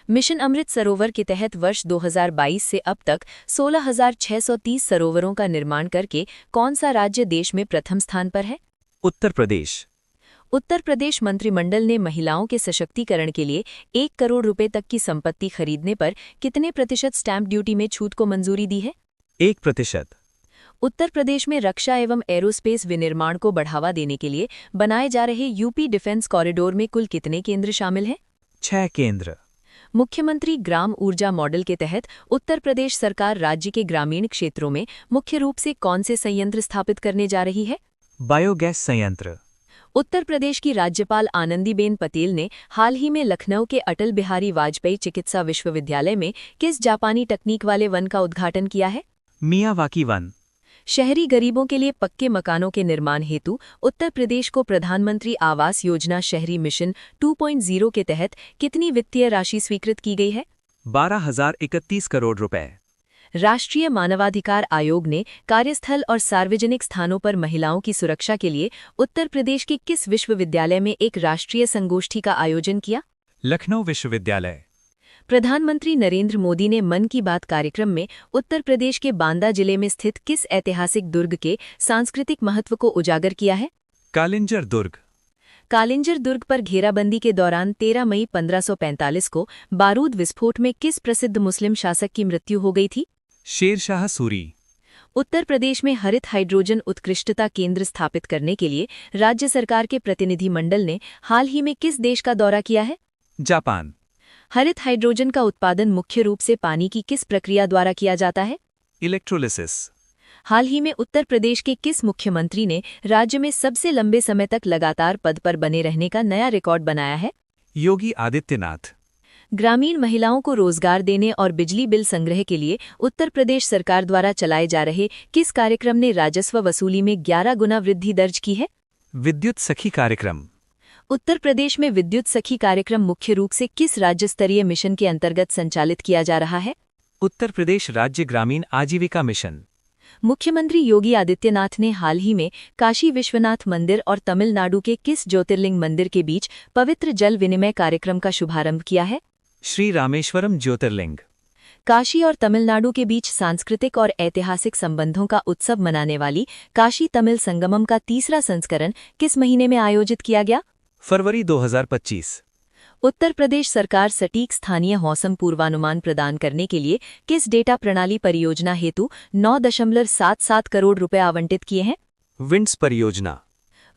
मिशन अमृत सरोवर के तहत वर्ष 2022 से अब तक 16,630 सरोवरों का निर्माण करके कौन सा राज्य देश में प्रथम स्थान पर है? उत्तर प्रदेश। उत्तर प्रदेश मंत्रिमंडल ने महिलाओं के सशक्तिकरण के लिए 1 करोड़ रुपए तक की संपत्ति खरीदने पर कितने प्रतिशत स्टैंप ड्यूटी में छूट को मंजूरी दी है? 1%। उत्तर प्रदेश में रक्षा एवं एरोस्पेस विनिर्माण को बढ़ावा देने के लिए बनाए जा रहे यूपी डिफेंस कॉरिडोर में कुल कितने केंद्र शामिल हैं? 6 केंद्र। मुख्यमंत्री ग्राम ऊर्जा मॉडल के तहत उत्तर प्रदेश सरकार राज्य के ग्रामीण क्षेत्रों में मुख्य रूप से कौन से संयंत्र स्थापित करने जा रही है? बायोगैस संयंत्र। उत्तर प्रदेश की राज्यपाल आनंदीबेन पटेल ने हाल ही में लखनऊ के अटल बिहारी वाजपेयी चिकित्सा विश्वविद्यालय में किस जापानी तकनीक वाले वन का उद्घाटन किया है? Miyawaki one. शहरी गरीबों के लिए पक्के मकानों के निर्माण हेतु उत्तर प्रदेश को प्रधानमंत्री आवास योजना शहरी मिशन 2.0 के तहत कितनी वित्तीय राशि स्वीकृत की गई है? 12,031 करोड़ रुपए। राष्ट्रीय मानवाधिकार आयोग ने कार्यस्थल और सार्वजनिक स्थानों पर महिलाओं की सुरक्षा के लिए उत्तर प्रदेश के किस विश्वविद्यालय में एक राष्ट्रीय संगोष्ठी का आयोजन किया? लखनऊ विश्वविद्यालय। प्रधानमंत्री नरेंद्र मोदी ने मन की बात कार्यक्रम में उत्तर प्रदेश के बांदा जिले में स्थित किस ऐतिहासिक दुर्ग के सांस्कृतिक महत्व को उजागर किया है? कालिंजर दुर्ग। कालिंजर दुर्ग पर घेराबंदी के दौरान 13 मई 1545 को बारूद विस्फोट में किस प्रसिद्ध मुस्लिम शासक की मृत्यु हो गई थी? शेरशाह सूरी। उत्तर प्रदेश में हरित हाइड्रोजन उत्कृष्टता केंद्र स्थापित करने के लिए राज्य सरकार के प्रतिनिधिमंडल ने हाल ही में किस देश का दौरा किया है? जापान। हरित हाइड्रोजन का उत्पादन मुख्य रूप से पानी की किस प्रक्रिया द्वारा किया जाता है? इलेक्ट्रोलिसिस। हाल ही में उत्तर प्रदेश के किस मुख्यमंत्री ने राज्य में सबसे लंबे समय तक लगातार पद पर बने रहने का नया रिकॉर्ड बनाया है? योगी आदित्यनाथ। ग्रामीण महिलाओं को रोजगार देने और बिजली बिल संग्रह के लिए उत्तर प्रदेश सरकार द्वारा चलाए जा रहे किस कार्यक्रम ने राजस्व वसूली में 11 गुना वृद्धि दर्ज की है? विद्युत सखी कार्यक्रम। उत्तर प्रदेश में विद्युत सखी कार्यक्रम मुख्य रूप से किस राज्य स्तरीय मिशन के अंतर्गत संचालित किया जा रहा है? उत्तर प्रदेश राज्य ग्रामीण आजीविका मिशन। मुख्यमंत्री योगी आदित्यनाथ ने हाल ही में काशी विश्वनाथ मंदिर और तमिलनाडु के किस ज्योतिर्लिंग मंदिर के बीच पवित्र जल विनिमय कार्यक्रम का शुभारंभ किया है? श्री रामेश्वरम ज्योतिर्लिंग। काशी और तमिलनाडु के बीच सांस्कृतिक और ऐतिहासिक संबंधों का उत्सव मनाने वाली काशी तमिल संगमम का तीसरा संस्करण किस महीने में आयोजित किया गया? फरवरी 2025। उत्तर प्रदेश सरकार सटीक स्थानीय मौसम पूर्वानुमान प्रदान करने के लिए किस डेटा प्रणाली परियोजना हेतु 9.77 करोड़ रुपए आवंटित किए हैं? विंड्स परियोजना।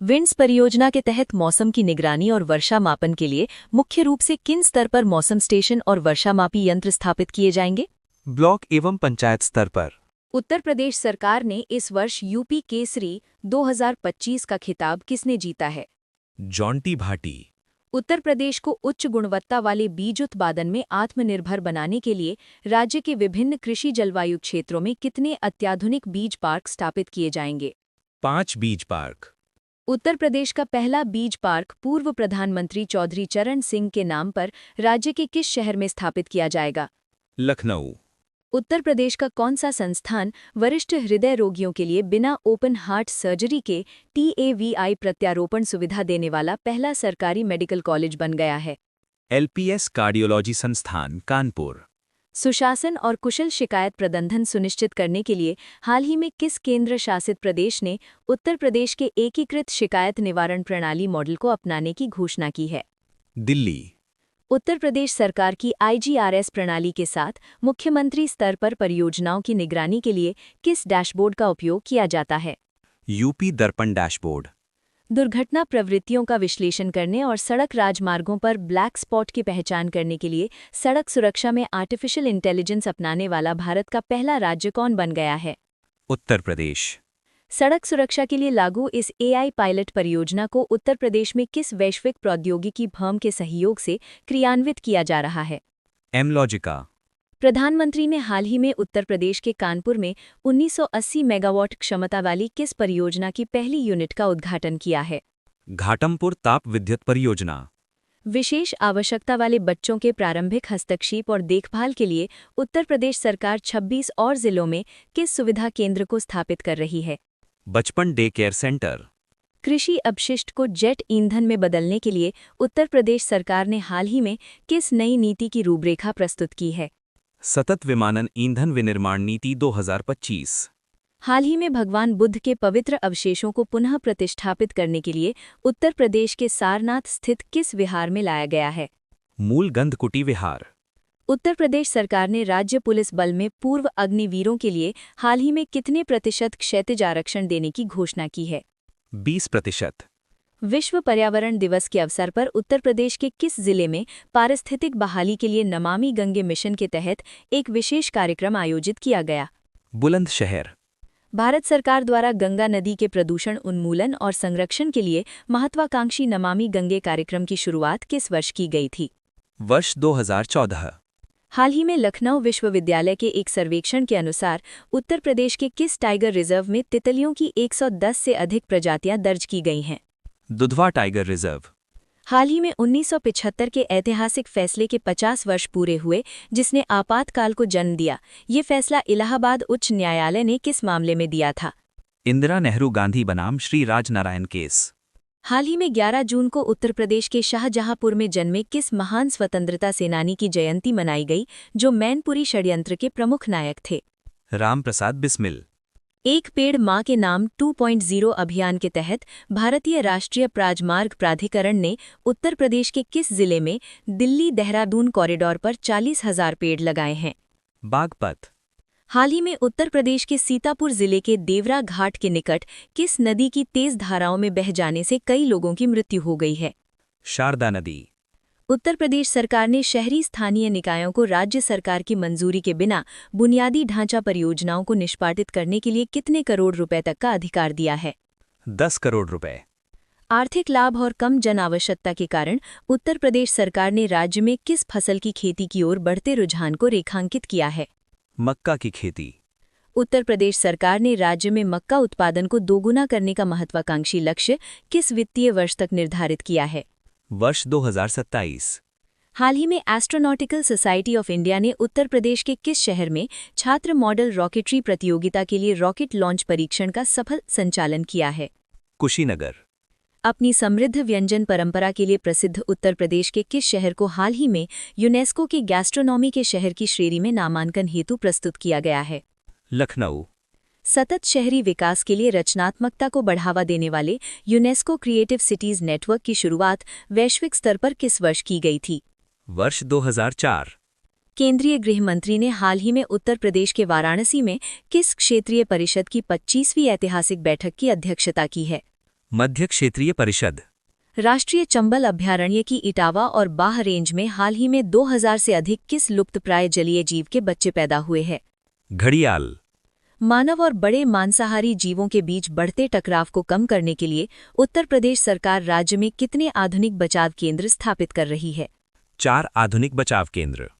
विंड्स परियोजना के तहत मौसम की निगरानी और वर्षा मापन के लिए मुख्य रूप से किन स्तर पर मौसम स्टेशन और वर्षामापी यंत्र स्थापित किए जाएंगे? ब्लॉक एवं पंचायत स्तर पर। उत्तर प्रदेश सरकार ने इस वर्ष यूपी केसरी 2025 का खिताब किसने जीता है? जॉन्टी भाटी। उत्तर प्रदेश को उच्च गुणवत्ता वाले बीज उत्पादन में आत्मनिर्भर बनाने के लिए राज्य के विभिन्न कृषि जलवायु क्षेत्रों में कितने अत्याधुनिक बीज पार्क स्थापित किए जाएंगे? 5 बीज पार्क। उत्तर प्रदेश का पहला बीज पार्क पूर्व प्रधानमंत्री चौधरी चरण सिंह के नाम पर राज्य के किस शहर में स्थापित किया जाएगा? लखनऊ। उत्तर प्रदेश का कौन सा संस्थान वरिष्ठ हृदय रोगियों के लिए बिना ओपन हार्ट सर्जरी के TAVI प्रत्यारोपण सुविधा देने वाला पहला सरकारी मेडिकल कॉलेज बन गया है? LPS कार्डियोलॉजी संस्थान कानपुर। सुशासन और कुशल शिकायत प्रबंधन सुनिश्चित करने के लिए हाल ही में किस केंद्र शासित प्रदेश ने उत्तर प्रदेश के एकीकृत शिकायत निवारण प्रणाली मॉडल को अपनाने की घोषणा की है? दिल्ली। उत्तर प्रदेश सरकार की IGRS प्रणाली के साथ मुख्यमंत्री स्तर पर परियोजनाओं की निगरानी के लिए किस डैशबोर्ड का उपयोग किया जाता है? यूपी दर्पण डैशबोर्ड। दुर्घटना प्रवृत्तियों का विश्लेषण करने और सड़क राजमार्गों पर ब्लैक स्पॉट की पहचान करने के लिए सड़क सुरक्षा में आर्टिफिशियल इंटेलिजेंस अपनाने वाला भारत का पहला राज्य कौन बन गया है? उत्तर प्रदेश। सड़क सुरक्षा के लिए लागू इस AI पायलट परियोजना को उत्तर प्रदेश में किस वैश्विक प्रौद्योगिकी फर्म के सहयोग से क्रियान्वित किया जा रहा है? एमलॉजिका। प्रधानमंत्री ने हाल ही में उत्तर प्रदेश के कानपुर में 1980 मेगावाट क्षमता वाली किस परियोजना की पहली यूनिट का उद्घाटन किया है? घाटमपुर ताप विद्युत परियोजना। विशेष आवश्यकता वाले बच्चों के प्रारंभिक हस्तक्षेप और देखभाल के लिए उत्तर प्रदेश सरकार 26 और जिलों में किस सुविधा केंद्र को स्थापित कर रही है? बचपन डे केयर सेंटर। कृषि अपशिष्ट को जेट ईंधन में बदलने के लिए उत्तर प्रदेश सरकार ने हाल ही में किस नई नीति की रूपरेखा प्रस्तुत की है? सतत विमानन ईंधन विनिर्माण नीति 2025। हाल ही में भगवान बुद्ध के पवित्र अवशेषों को पुनः प्रतिष्ठापित करने के लिए उत्तर प्रदेश के सारनाथ स्थित किस विहार में लाया गया है? मूल गंधकुटी विहार। उत्तर प्रदेश सरकार ने राज्य पुलिस बल में पूर्व अग्निवीरों के लिए हाल ही में कितने प्रतिशत क्षैतिज आरक्षण देने की घोषणा की है? 20%। विश्व पर्यावरण दिवस के अवसर पर उत्तर प्रदेश के किस जिले में पारिस्थितिक बहाली के लिए नमामि गंगे मिशन के तहत एक विशेष कार्यक्रम आयोजित किया गया? बुलंदशहर। भारत सरकार द्वारा गंगा नदी के प्रदूषण उन्मूलन और संरक्षण के लिए महत्वाकांक्षी नमामि गंगे कार्यक्रम की शुरुआत किस वर्ष की गई थी? वर्ष 2014। हाल ही में लखनऊ विश्वविद्यालय के एक सर्वेक्षण के अनुसार उत्तर प्रदेश के किस टाइगर रिजर्व में तितलियों की 110 से अधिक प्रजातियां दर्ज की गई हैं? Dudhwa tiger reserve. हाल ही में 1975 के ऐतिहासिक फैसले के 50 वर्ष पूरे हुए जिसने आपातकाल को जन्म दिया। ये फैसला इलाहाबाद उच्च न्यायालय ने किस मामले में दिया था? इंदिरा नेहरू गांधी बनाम श्री राजनारायण केस। हाल ही में 11 जून को उत्तर प्रदेश के शाहजहांपुर में जन्मे किस महान स्वतंत्रता सेनानी की जयंती मनाई गई जो मैनपुरी षड्यंत्र के प्रमुख नायक थे? राम प्रसाद बिस्मिल। एक पेड़ मां के नाम 2.0 अभियान के तहत भारतीय राष्ट्रीय राजमार्ग प्राधिकरण ने उत्तर प्रदेश के किस जिले में दिल्ली देहरादून कॉरिडोर पर 40,000 पेड़ लगाए हैं? बागपत। हाल ही में उत्तर प्रदेश के सीतापुर जिले के देवरा घाट के निकट किस नदी की तेज धाराओं में बह जाने से कई लोगों की मृत्यु हो गई है? शारदा नदी। उत्तर प्रदेश सरकार ने शहरी स्थानीय निकायों को राज्य सरकार की मंजूरी के बिना बुनियादी ढांचा परियोजनाओं को निष्पादित करने के लिए कितने करोड़ रुपए तक का अधिकार दिया है? 10 करोड़ रुपए। आर्थिक लाभ और कम जन आवश्यकता के कारण उत्तर प्रदेश सरकार ने राज्य में किस फसल की खेती की ओर बढ़ते रुझान को रेखांकित किया है? मक्का की खेती। उत्तर प्रदेश सरकार ने राज्य में मक्का उत्पादन को दोगुना करने का महत्वाकांक्षी लक्ष्य किस वित्तीय वर्ष तक निर्धारित किया है? वर्ष 2027। हाल ही में एस्ट्रोनॉटिकल सोसाइटी ऑफ इंडिया ने उत्तर प्रदेश के किस शहर में छात्र मॉडल रॉकेटरी प्रतियोगिता के लिए रॉकेट लॉन्च परीक्षण का सफल संचालन किया है? कुशीनगर। अपनी समृद्ध व्यंजन परंपरा के लिए प्रसिद्ध उत्तर प्रदेश के किस शहर को हाल ही में यूनेस्को के गैस्ट्रोनॉमी के शहर की श्रेणी में नामांकन हेतु प्रस्तुत किया गया है? लखनऊ। सतत शहरी विकास के लिए रचनात्मकता को बढ़ावा देने वाले यूनेस्को क्रिएटिव सिटीज नेटवर्क की शुरुआत वैश्विक स्तर पर किस वर्ष की गई थी? वर्ष 2004। केंद्रीय गृह मंत्री ने हाल ही में उत्तर प्रदेश के वाराणसी में किस क्षेत्रीय परिषद की 25वीं ऐतिहासिक बैठक की अध्यक्षता की है? मध्य क्षेत्रीय परिषद। राष्ट्रीय चंबल अभयारण्य की इटावा और बाह रेंज में हाल ही में 2000 से अधिक किस लुप्तप्राय जलीय जीव के बच्चे पैदा हुए हैं? घड़ियाल। मानव और बड़े मांसाहारी जीवों के बीच बढ़ते टकराव को कम करने के लिए उत्तर प्रदेश सरकार राज्य में कितने आधुनिक बचाव केंद्र स्थापित कर रही है? 4 आधुनिक बचाव केंद्र।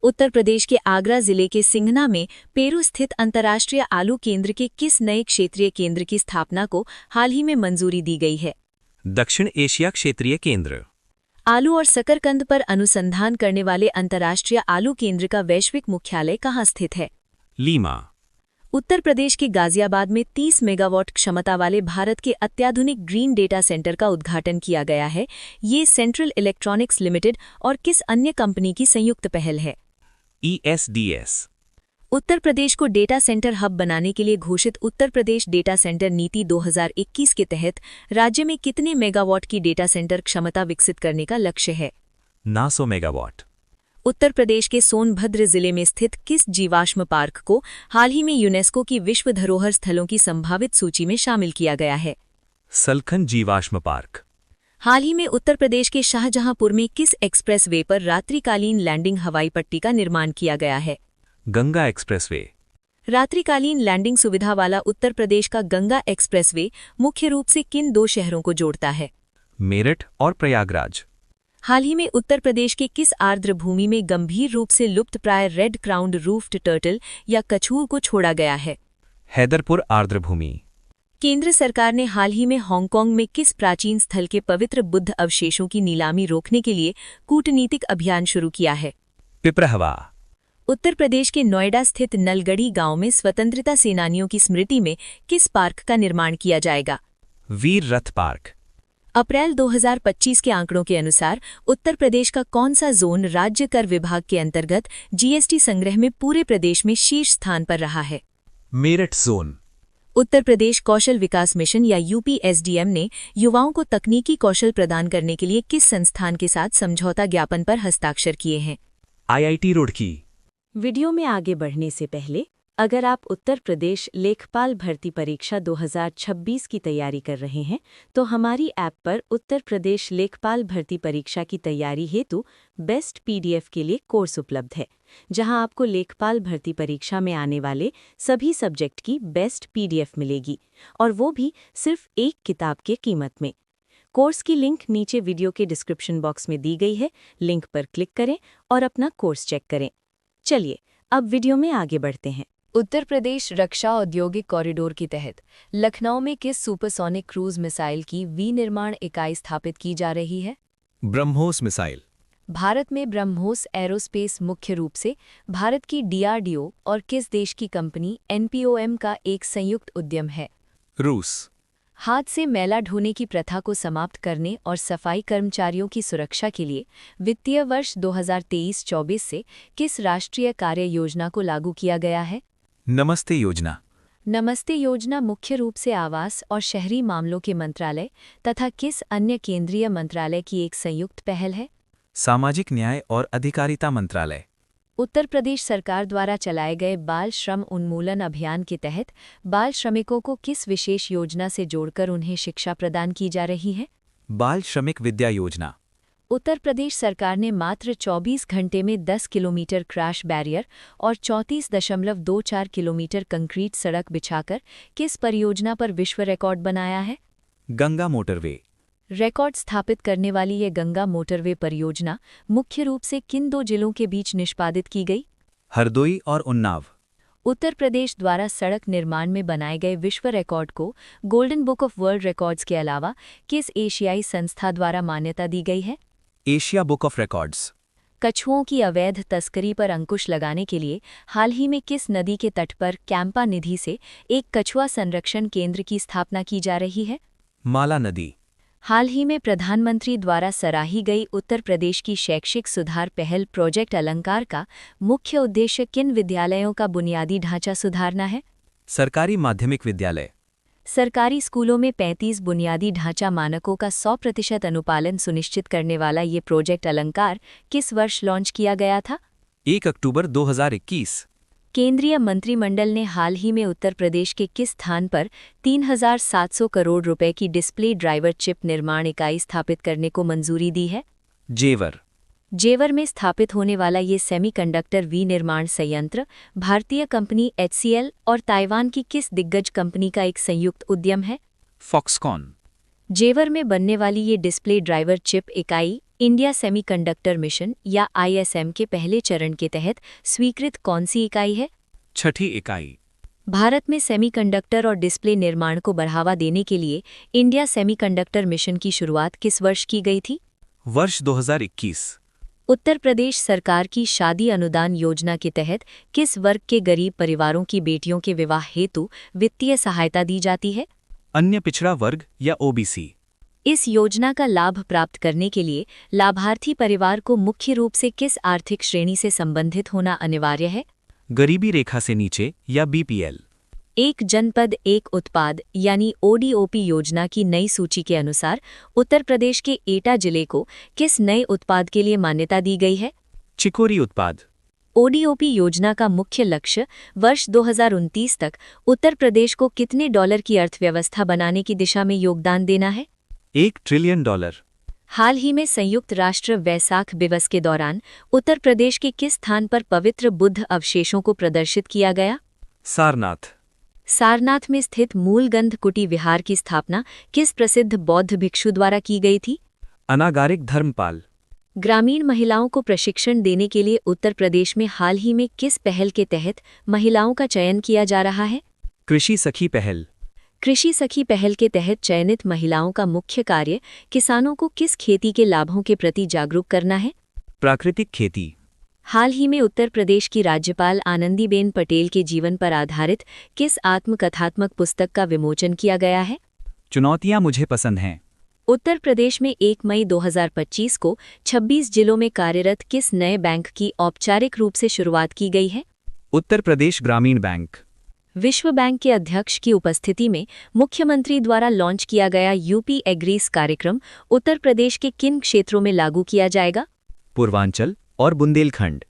उत्तर प्रदेश के आगरा जिले के सिंघना में पेरू स्थित अंतर्राष्ट्रीय आलू केंद्र के किस नए क्षेत्रीय केंद्र की स्थापना को हाल ही में मंजूरी दी गई है? दक्षिण एशिया क्षेत्रीय केंद्र। आलू और शकरकंद पर अनुसंधान करने वाले अंतर्राष्ट्रीय आलू केंद्र का वैश्विक मुख्यालय कहाँ स्थित है? लीमा। उत्तर प्रदेश के गाजियाबाद में 30 मेगावाट क्षमता वाले भारत के अत्याधुनिक ग्रीन डेटा सेंटर का उद्घाटन किया गया है। ये सेंट्रल इलेक्ट्रॉनिक्स लिमिटेड और किस अन्य कंपनी की संयुक्त पहल है? ESDS। उत्तर प्रदेश को डेटा सेंटर हब बनाने के लिए घोषित उत्तर प्रदेश डेटा सेंटर नीति 2021 के तहत राज्य में कितने मेगावाट की डेटा सेंटर क्षमता विकसित करने का लक्ष्य है? 900 मेगावाट। उत्तर प्रदेश के सोनभद्र जिले में स्थित किस जीवाश्म पार्क को हाल ही में यूनेस्को की विश्व धरोहर स्थलों की संभावित सूची में शामिल किया गया है? सलखन जीवाश्म पार्क। हाल ही में उत्तर प्रदेश के शाहजहांपुर में किस एक्सप्रेसवे पर रात्रिकालीन लैंडिंग हवाई पट्टी का निर्माण किया गया है? गंगा एक्सप्रेसवे। रात्रिकालीन लैंडिंग सुविधा वाला उत्तर प्रदेश का गंगा एक्सप्रेसवे मुख्य रूप से किन 2 शहरों को जोड़ता है? मेरठ और प्रयागराज। हाल ही में उत्तर प्रदेश के किस आर्द्र भूमि में गंभीर रूप से लुप्तप्राय रेड क्राउन्ड रूफ्ड टर्टल या कछुओं को छोड़ा गया है? हैदरपुर आर्द्र भूमि। केंद्र सरकार ने हाल ही में हांगकांग में किस प्राचीन स्थल के पवित्र बुद्ध अवशेषों की नीलामी रोकने के लिए कूटनीतिक अभियान शुरू किया है? पिपरहवा। उत्तर प्रदेश के नोएडा स्थित नलगढ़ी गांव में स्वतंत्रता सेनानियों की स्मृति में किस पार्क का निर्माण किया जाएगा? वीर रथ पार्क। अप्रैल 2025 के आंकड़ों के अनुसार उत्तर प्रदेश का कौन सा जोन राज्य कर विभाग के अंतर्गत जीएसटी संग्रह में पूरे प्रदेश में शीर्ष स्थान पर रहा है? मेरठ जोन। उत्तर प्रदेश कौशल विकास मिशन या यूपीएसडीएम ने युवाओं को तकनीकी कौशल प्रदान करने के लिए किस संस्थान के साथ समझौता ज्ञापन पर हस्ताक्षर किए हैं? IIT रुड़की। वीडियो में आगे बढ़ने से पहले अगर आप उत्तर प्रदेश लेखपाल भर्ती परीक्षा 2026 की तैयारी कर रहे हैं तो हमारी ऐप पर उत्तर प्रदेश लेखपाल भर्ती परीक्षा की तैयारी हेतु बेस्ट PDF के लिए कोर्स उपलब्ध है, जहां आपको लेखपाल भर्ती परीक्षा में आने वाले सभी सब्जेक्ट की बेस्ट PDF मिलेगी, और वो भी सिर्फ एक किताब के कीमत में। कोर्स की लिंक नीचे वीडियो के डिस्क्रिप्शन बॉक्स में दी गई है, लिंक पर क्लिक करें और अपना कोर्स चेक करें। चलिए अब वीडियो में आगे बढ़ते हैं। उत्तर प्रदेश रक्षा औद्योगिक कॉरिडोर के तहत लखनऊ में किस सुपरसोनिक क्रूज मिसाइल की विनिर्माण इकाई स्थापित की जा रही है? ब्रह्मोस मिसाइल। भारत में ब्रह्मोस एरोस्पेस मुख्य रूप से भारत की DRDO और किस देश की कंपनी NPOM का एक संयुक्त उद्यम है? रूस। हाथ से मैला ढोने की प्रथा को समाप्त करने और सफाई कर्मचारियों की सुरक्षा के लिए वित्तीय वर्ष 2023-24 से किस राष्ट्रीय कार्य योजना को लागू किया गया है? नमस्ते योजना। नमस्ते योजना मुख्य रूप से आवास और शहरी मामलों के मंत्रालय तथा किस अन्य केंद्रीय मंत्रालय की एक संयुक्त पहल है? सामाजिक न्याय और अधिकारिता मंत्रालय। उत्तर प्रदेश सरकार द्वारा चलाए गए बाल श्रम उन्मूलन अभियान के तहत बाल श्रमिकों को किस विशेष योजना से जोड़कर उन्हें शिक्षा प्रदान की जा रही है? बाल श्रमिक विद्या योजना। उत्तर प्रदेश सरकार ने मात्र 24 घंटे में 10 किलोमीटर क्रैश बैरियर और 34.24 किलोमीटर कंक्रीट सड़क बिछाकर किस परियोजना पर विश्व रिकॉर्ड बनाया है? गंगा मोटरवे। रिकॉर्ड स्थापित करने वाली ये गंगा मोटरवे परियोजना मुख्य रूप से किन दो जिलों के बीच निष्पादित की गई? हरदोई और उन्नाव। उत्तर प्रदेश द्वारा सड़क निर्माण में बनाए गए विश्व रिकॉर्ड को golden book of world records के अलावा किस एशियाई संस्था द्वारा मान्यता दी गई है? Asia book of records. कछुओं की अवैध तस्करी पर अंकुश लगाने के लिए हाल ही में किस नदी के तट पर कैंपा निधि से एक कछुआ संरक्षण केंद्र की स्थापना की जा रही है? माला नदी। हाल ही में प्रधानमंत्री द्वारा सराही गई उत्तर प्रदेश की शैक्षिक सुधार पहल प्रोजेक्ट अलंकार का मुख्य उद्देश्य किन विद्यालयों का बुनियादी ढांचा सुधारना है? सरकारी माध्यमिक विद्यालय। सरकारी स्कूलों में 35 बुनियादी ढांचा मानकों का 100% अनुपालन सुनिश्चित करने वाला ये प्रोजेक्ट अलंकार किस वर्ष लॉन्च किया गया था? 1 अक्टूबर 2021। केंद्रीय मंत्रिमंडल ने हाल ही में उत्तर प्रदेश के किस स्थान पर 3,700 करोड़ रुपए की डिस्प्ले ड्राइवर चिप निर्माण इकाई स्थापित करने को मंजूरी दी है? जेवर। जेवर में स्थापित होने वाला ये सेमीकंडक्टर विनिर्माण संयंत्र भारतीय कंपनी HCL और ताइवान की किस दिग्गज कंपनी का एक संयुक्त उद्यम है? फॉक्सकॉन। जेवर में बनने वाली ये डिस्प्ले ड्राइवर चिप इकाई इंडिया सेमीकंडक्टर मिशन या ISM के पहले चरण के तहत स्वीकृत कौन सी इकाई है? छठी इकाई। भारत में सेमीकंडक्टर और डिस्प्ले निर्माण को बढ़ावा देने के लिए इंडिया सेमीकंडक्टर मिशन की शुरुआत किस वर्ष की गई थी? वर्ष 2021। उत्तर प्रदेश सरकार की शादी अनुदान योजना के तहत किस वर्ग के गरीब परिवारों की बेटियों के विवाह हेतु वित्तीय सहायता दी जाती है? अन्य पिछड़ा वर्ग या OBC। इस योजना का लाभ प्राप्त करने के लिए लाभार्थी परिवार को मुख्य रूप से किस आर्थिक श्रेणी से संबंधित होना अनिवार्य है? गरीबी रेखा से नीचे या BPL। एक जनपद एक उत्पाद यानी ODOP योजना की नई सूची के अनुसार उत्तर प्रदेश के एटा जिले को किस नए उत्पाद के लिए मान्यता दी गई है? चिकोरी उत्पाद। ODOP योजना का मुख्य लक्ष्य वर्ष 2029 तक उत्तर प्रदेश को कितने डॉलर की अर्थव्यवस्था बनाने की दिशा में योगदान देना है? $1 ट्रिलियन। हाल ही में संयुक्त राष्ट्र वैसाख दिवस के दौरान उत्तर प्रदेश के किस स्थान पर पवित्र बुद्ध अवशेषों को प्रदर्शित किया गया? सारनाथ। सारनाथ में स्थित मूलगंध कुटी विहार की स्थापना किस प्रसिद्ध बौद्ध भिक्षु द्वारा की गई थी? अनागारिक धर्मपाल। ग्रामीण महिलाओं को प्रशिक्षण देने के लिए उत्तर प्रदेश में हाल ही में किस पहल के तहत महिलाओं का चयन किया जा रहा है? कृषि सखी पहल। कृषि सखी पहल के तहत चयनित महिलाओं का मुख्य कार्य किसानों को किस खेती के लाभों के प्रति जागरूक करना है? प्राकृतिक खेती। हाल ही में उत्तर प्रदेश की राज्यपाल आनंदीबेन पटेल के जीवन पर आधारित किस आत्मकथात्मक पुस्तक का विमोचन किया गया है? चुनौतियां मुझे पसंद हैं। उत्तर प्रदेश में 1 मई 2025 को 26 जिलों में कार्यरत किस नए बैंक की औपचारिक रूप से शुरुआत की गई है? उत्तर प्रदेश ग्रामीण बैंक। विश्व बैंक के अध्यक्ष की उपस्थिति में मुख्यमंत्री द्वारा लॉन्च किया गया UP एग्रीज कार्यक्रम उत्तर प्रदेश के किन क्षेत्रों में लागू किया जाएगा? पूर्वांचल और बुंदेलखंड।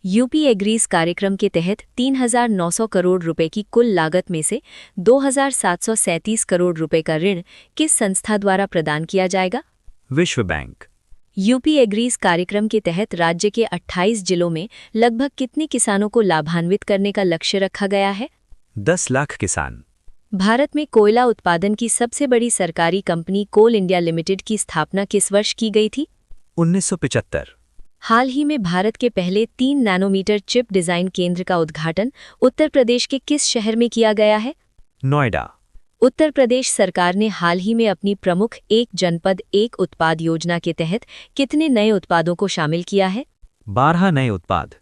UP एग्रीज कार्यक्रम के तहत 3,900 करोड़ रुपए की कुल लागत में से 2,737 करोड़ रुपए का ऋण किस संस्था द्वारा प्रदान किया जाएगा? विश्व बैंक। UP एग्रीज कार्यक्रम के तहत राज्य के 28 जिलों में लगभग कितने किसानों को लाभान्वित करने का लक्ष्य रखा गया है? 10 लाख किसान। भारत में कोयला उत्पादन की सबसे बड़ी सरकारी कंपनी कोल इंडिया लिमिटेड की स्थापना किस वर्ष की गई थी? 1975। हाल ही में भारत के पहले 3 नैनोमीटर चिप डिजाइन केंद्र का उद्घाटन उत्तर प्रदेश के किस शहर में किया गया है? नोएडा। उत्तर प्रदेश सरकार ने हाल ही में अपनी प्रमुख एक जनपद एक उत्पाद योजना के तहत कितने नए उत्पादों को शामिल किया है? 12 नए उत्पाद।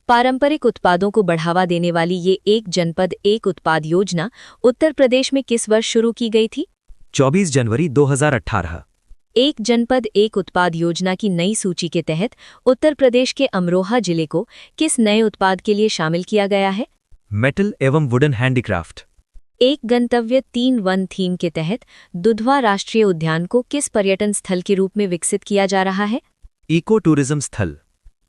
पारंपरिक उत्पादों को बढ़ावा देने वाली ये एक जनपद एक उत्पाद योजना उत्तर प्रदेश में किस वर्ष शुरू की गई थी? 24 जनवरी 2018। एक जनपद एक उत्पाद योजना की नई सूची के तहत उत्तर प्रदेश के अमरोहा जिले को किस नए उत्पाद के लिए शामिल किया गया है? मेटल एवं वुडन हैंडीक्राफ्ट। एक गंतव्य 3 वन थीम के तहत दुधवा राष्ट्रीय उद्यान को किस पर्यटन स्थल के रूप में विकसित किया जा रहा है? इको टूरिज्म स्थल।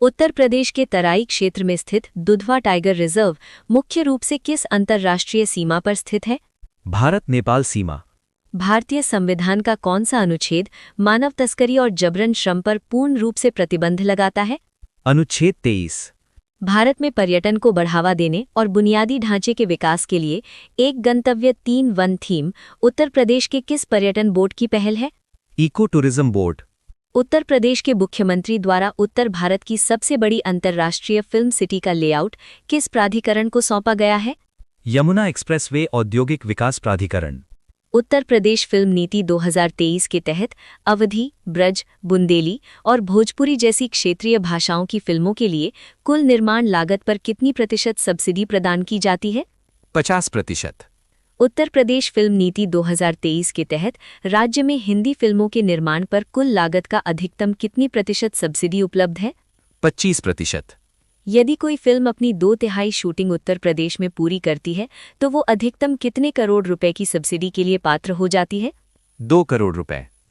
उत्तर प्रदेश के तराई क्षेत्र में स्थित दुधवा टाइगर रिजर्व मुख्य रूप से किस अंतर्राष्ट्रीय सीमा पर स्थित है? भारत नेपाल सीमा। भारतीय संविधान का कौन सा अनुच्छेद मानव तस्करी और जबरन श्रम पर पूर्ण रूप से प्रतिबंध लगाता है? अनुच्छेद 23। भारत में पर्यटन को बढ़ावा देने और बुनियादी ढांचे के विकास के लिए एक गंतव्य 3 वन थीम उत्तर प्रदेश के किस पर्यटन बोर्ड की पहल है? Eco tourism board. Uttar Pradesh के मुख्यमंत्री द्वारा उत्तर भारत की सबसे बड़ी अंतर्राष्ट्रीय फिल्म सिटी का लेआउट किस प्राधिकरण को सौंपा गया है? यमुना एक्सप्रेसवे औद्योगिक विकास प्राधिकरण। उत्तर प्रदेश फिल्म नीति 2023 के तहत अवधी, ब्रज, बुंदेली और भोजपुरी जैसी क्षेत्रीय भाषाओं की फिल्मों के लिए कुल निर्माण लागत पर कितनी प्रतिशत सब्सिडी प्रदान की जाती है? 50%। उत्तर प्रदेश फिल्म नीति 2023 के तहत राज्य में हिंदी फिल्मों के निर्माण पर कुल लागत का अधिकतम कितनी प्रतिशत सब्सिडी उपलब्ध है? 25%। यदि कोई फिल्म अपनी 2/3 शूटिंग उत्तर प्रदेश में पूरी करती है तो वो अधिकतम कितने करोड़ रुपए की सब्सिडी के लिए पात्र हो जाती है? 2 करोड़ रुपए।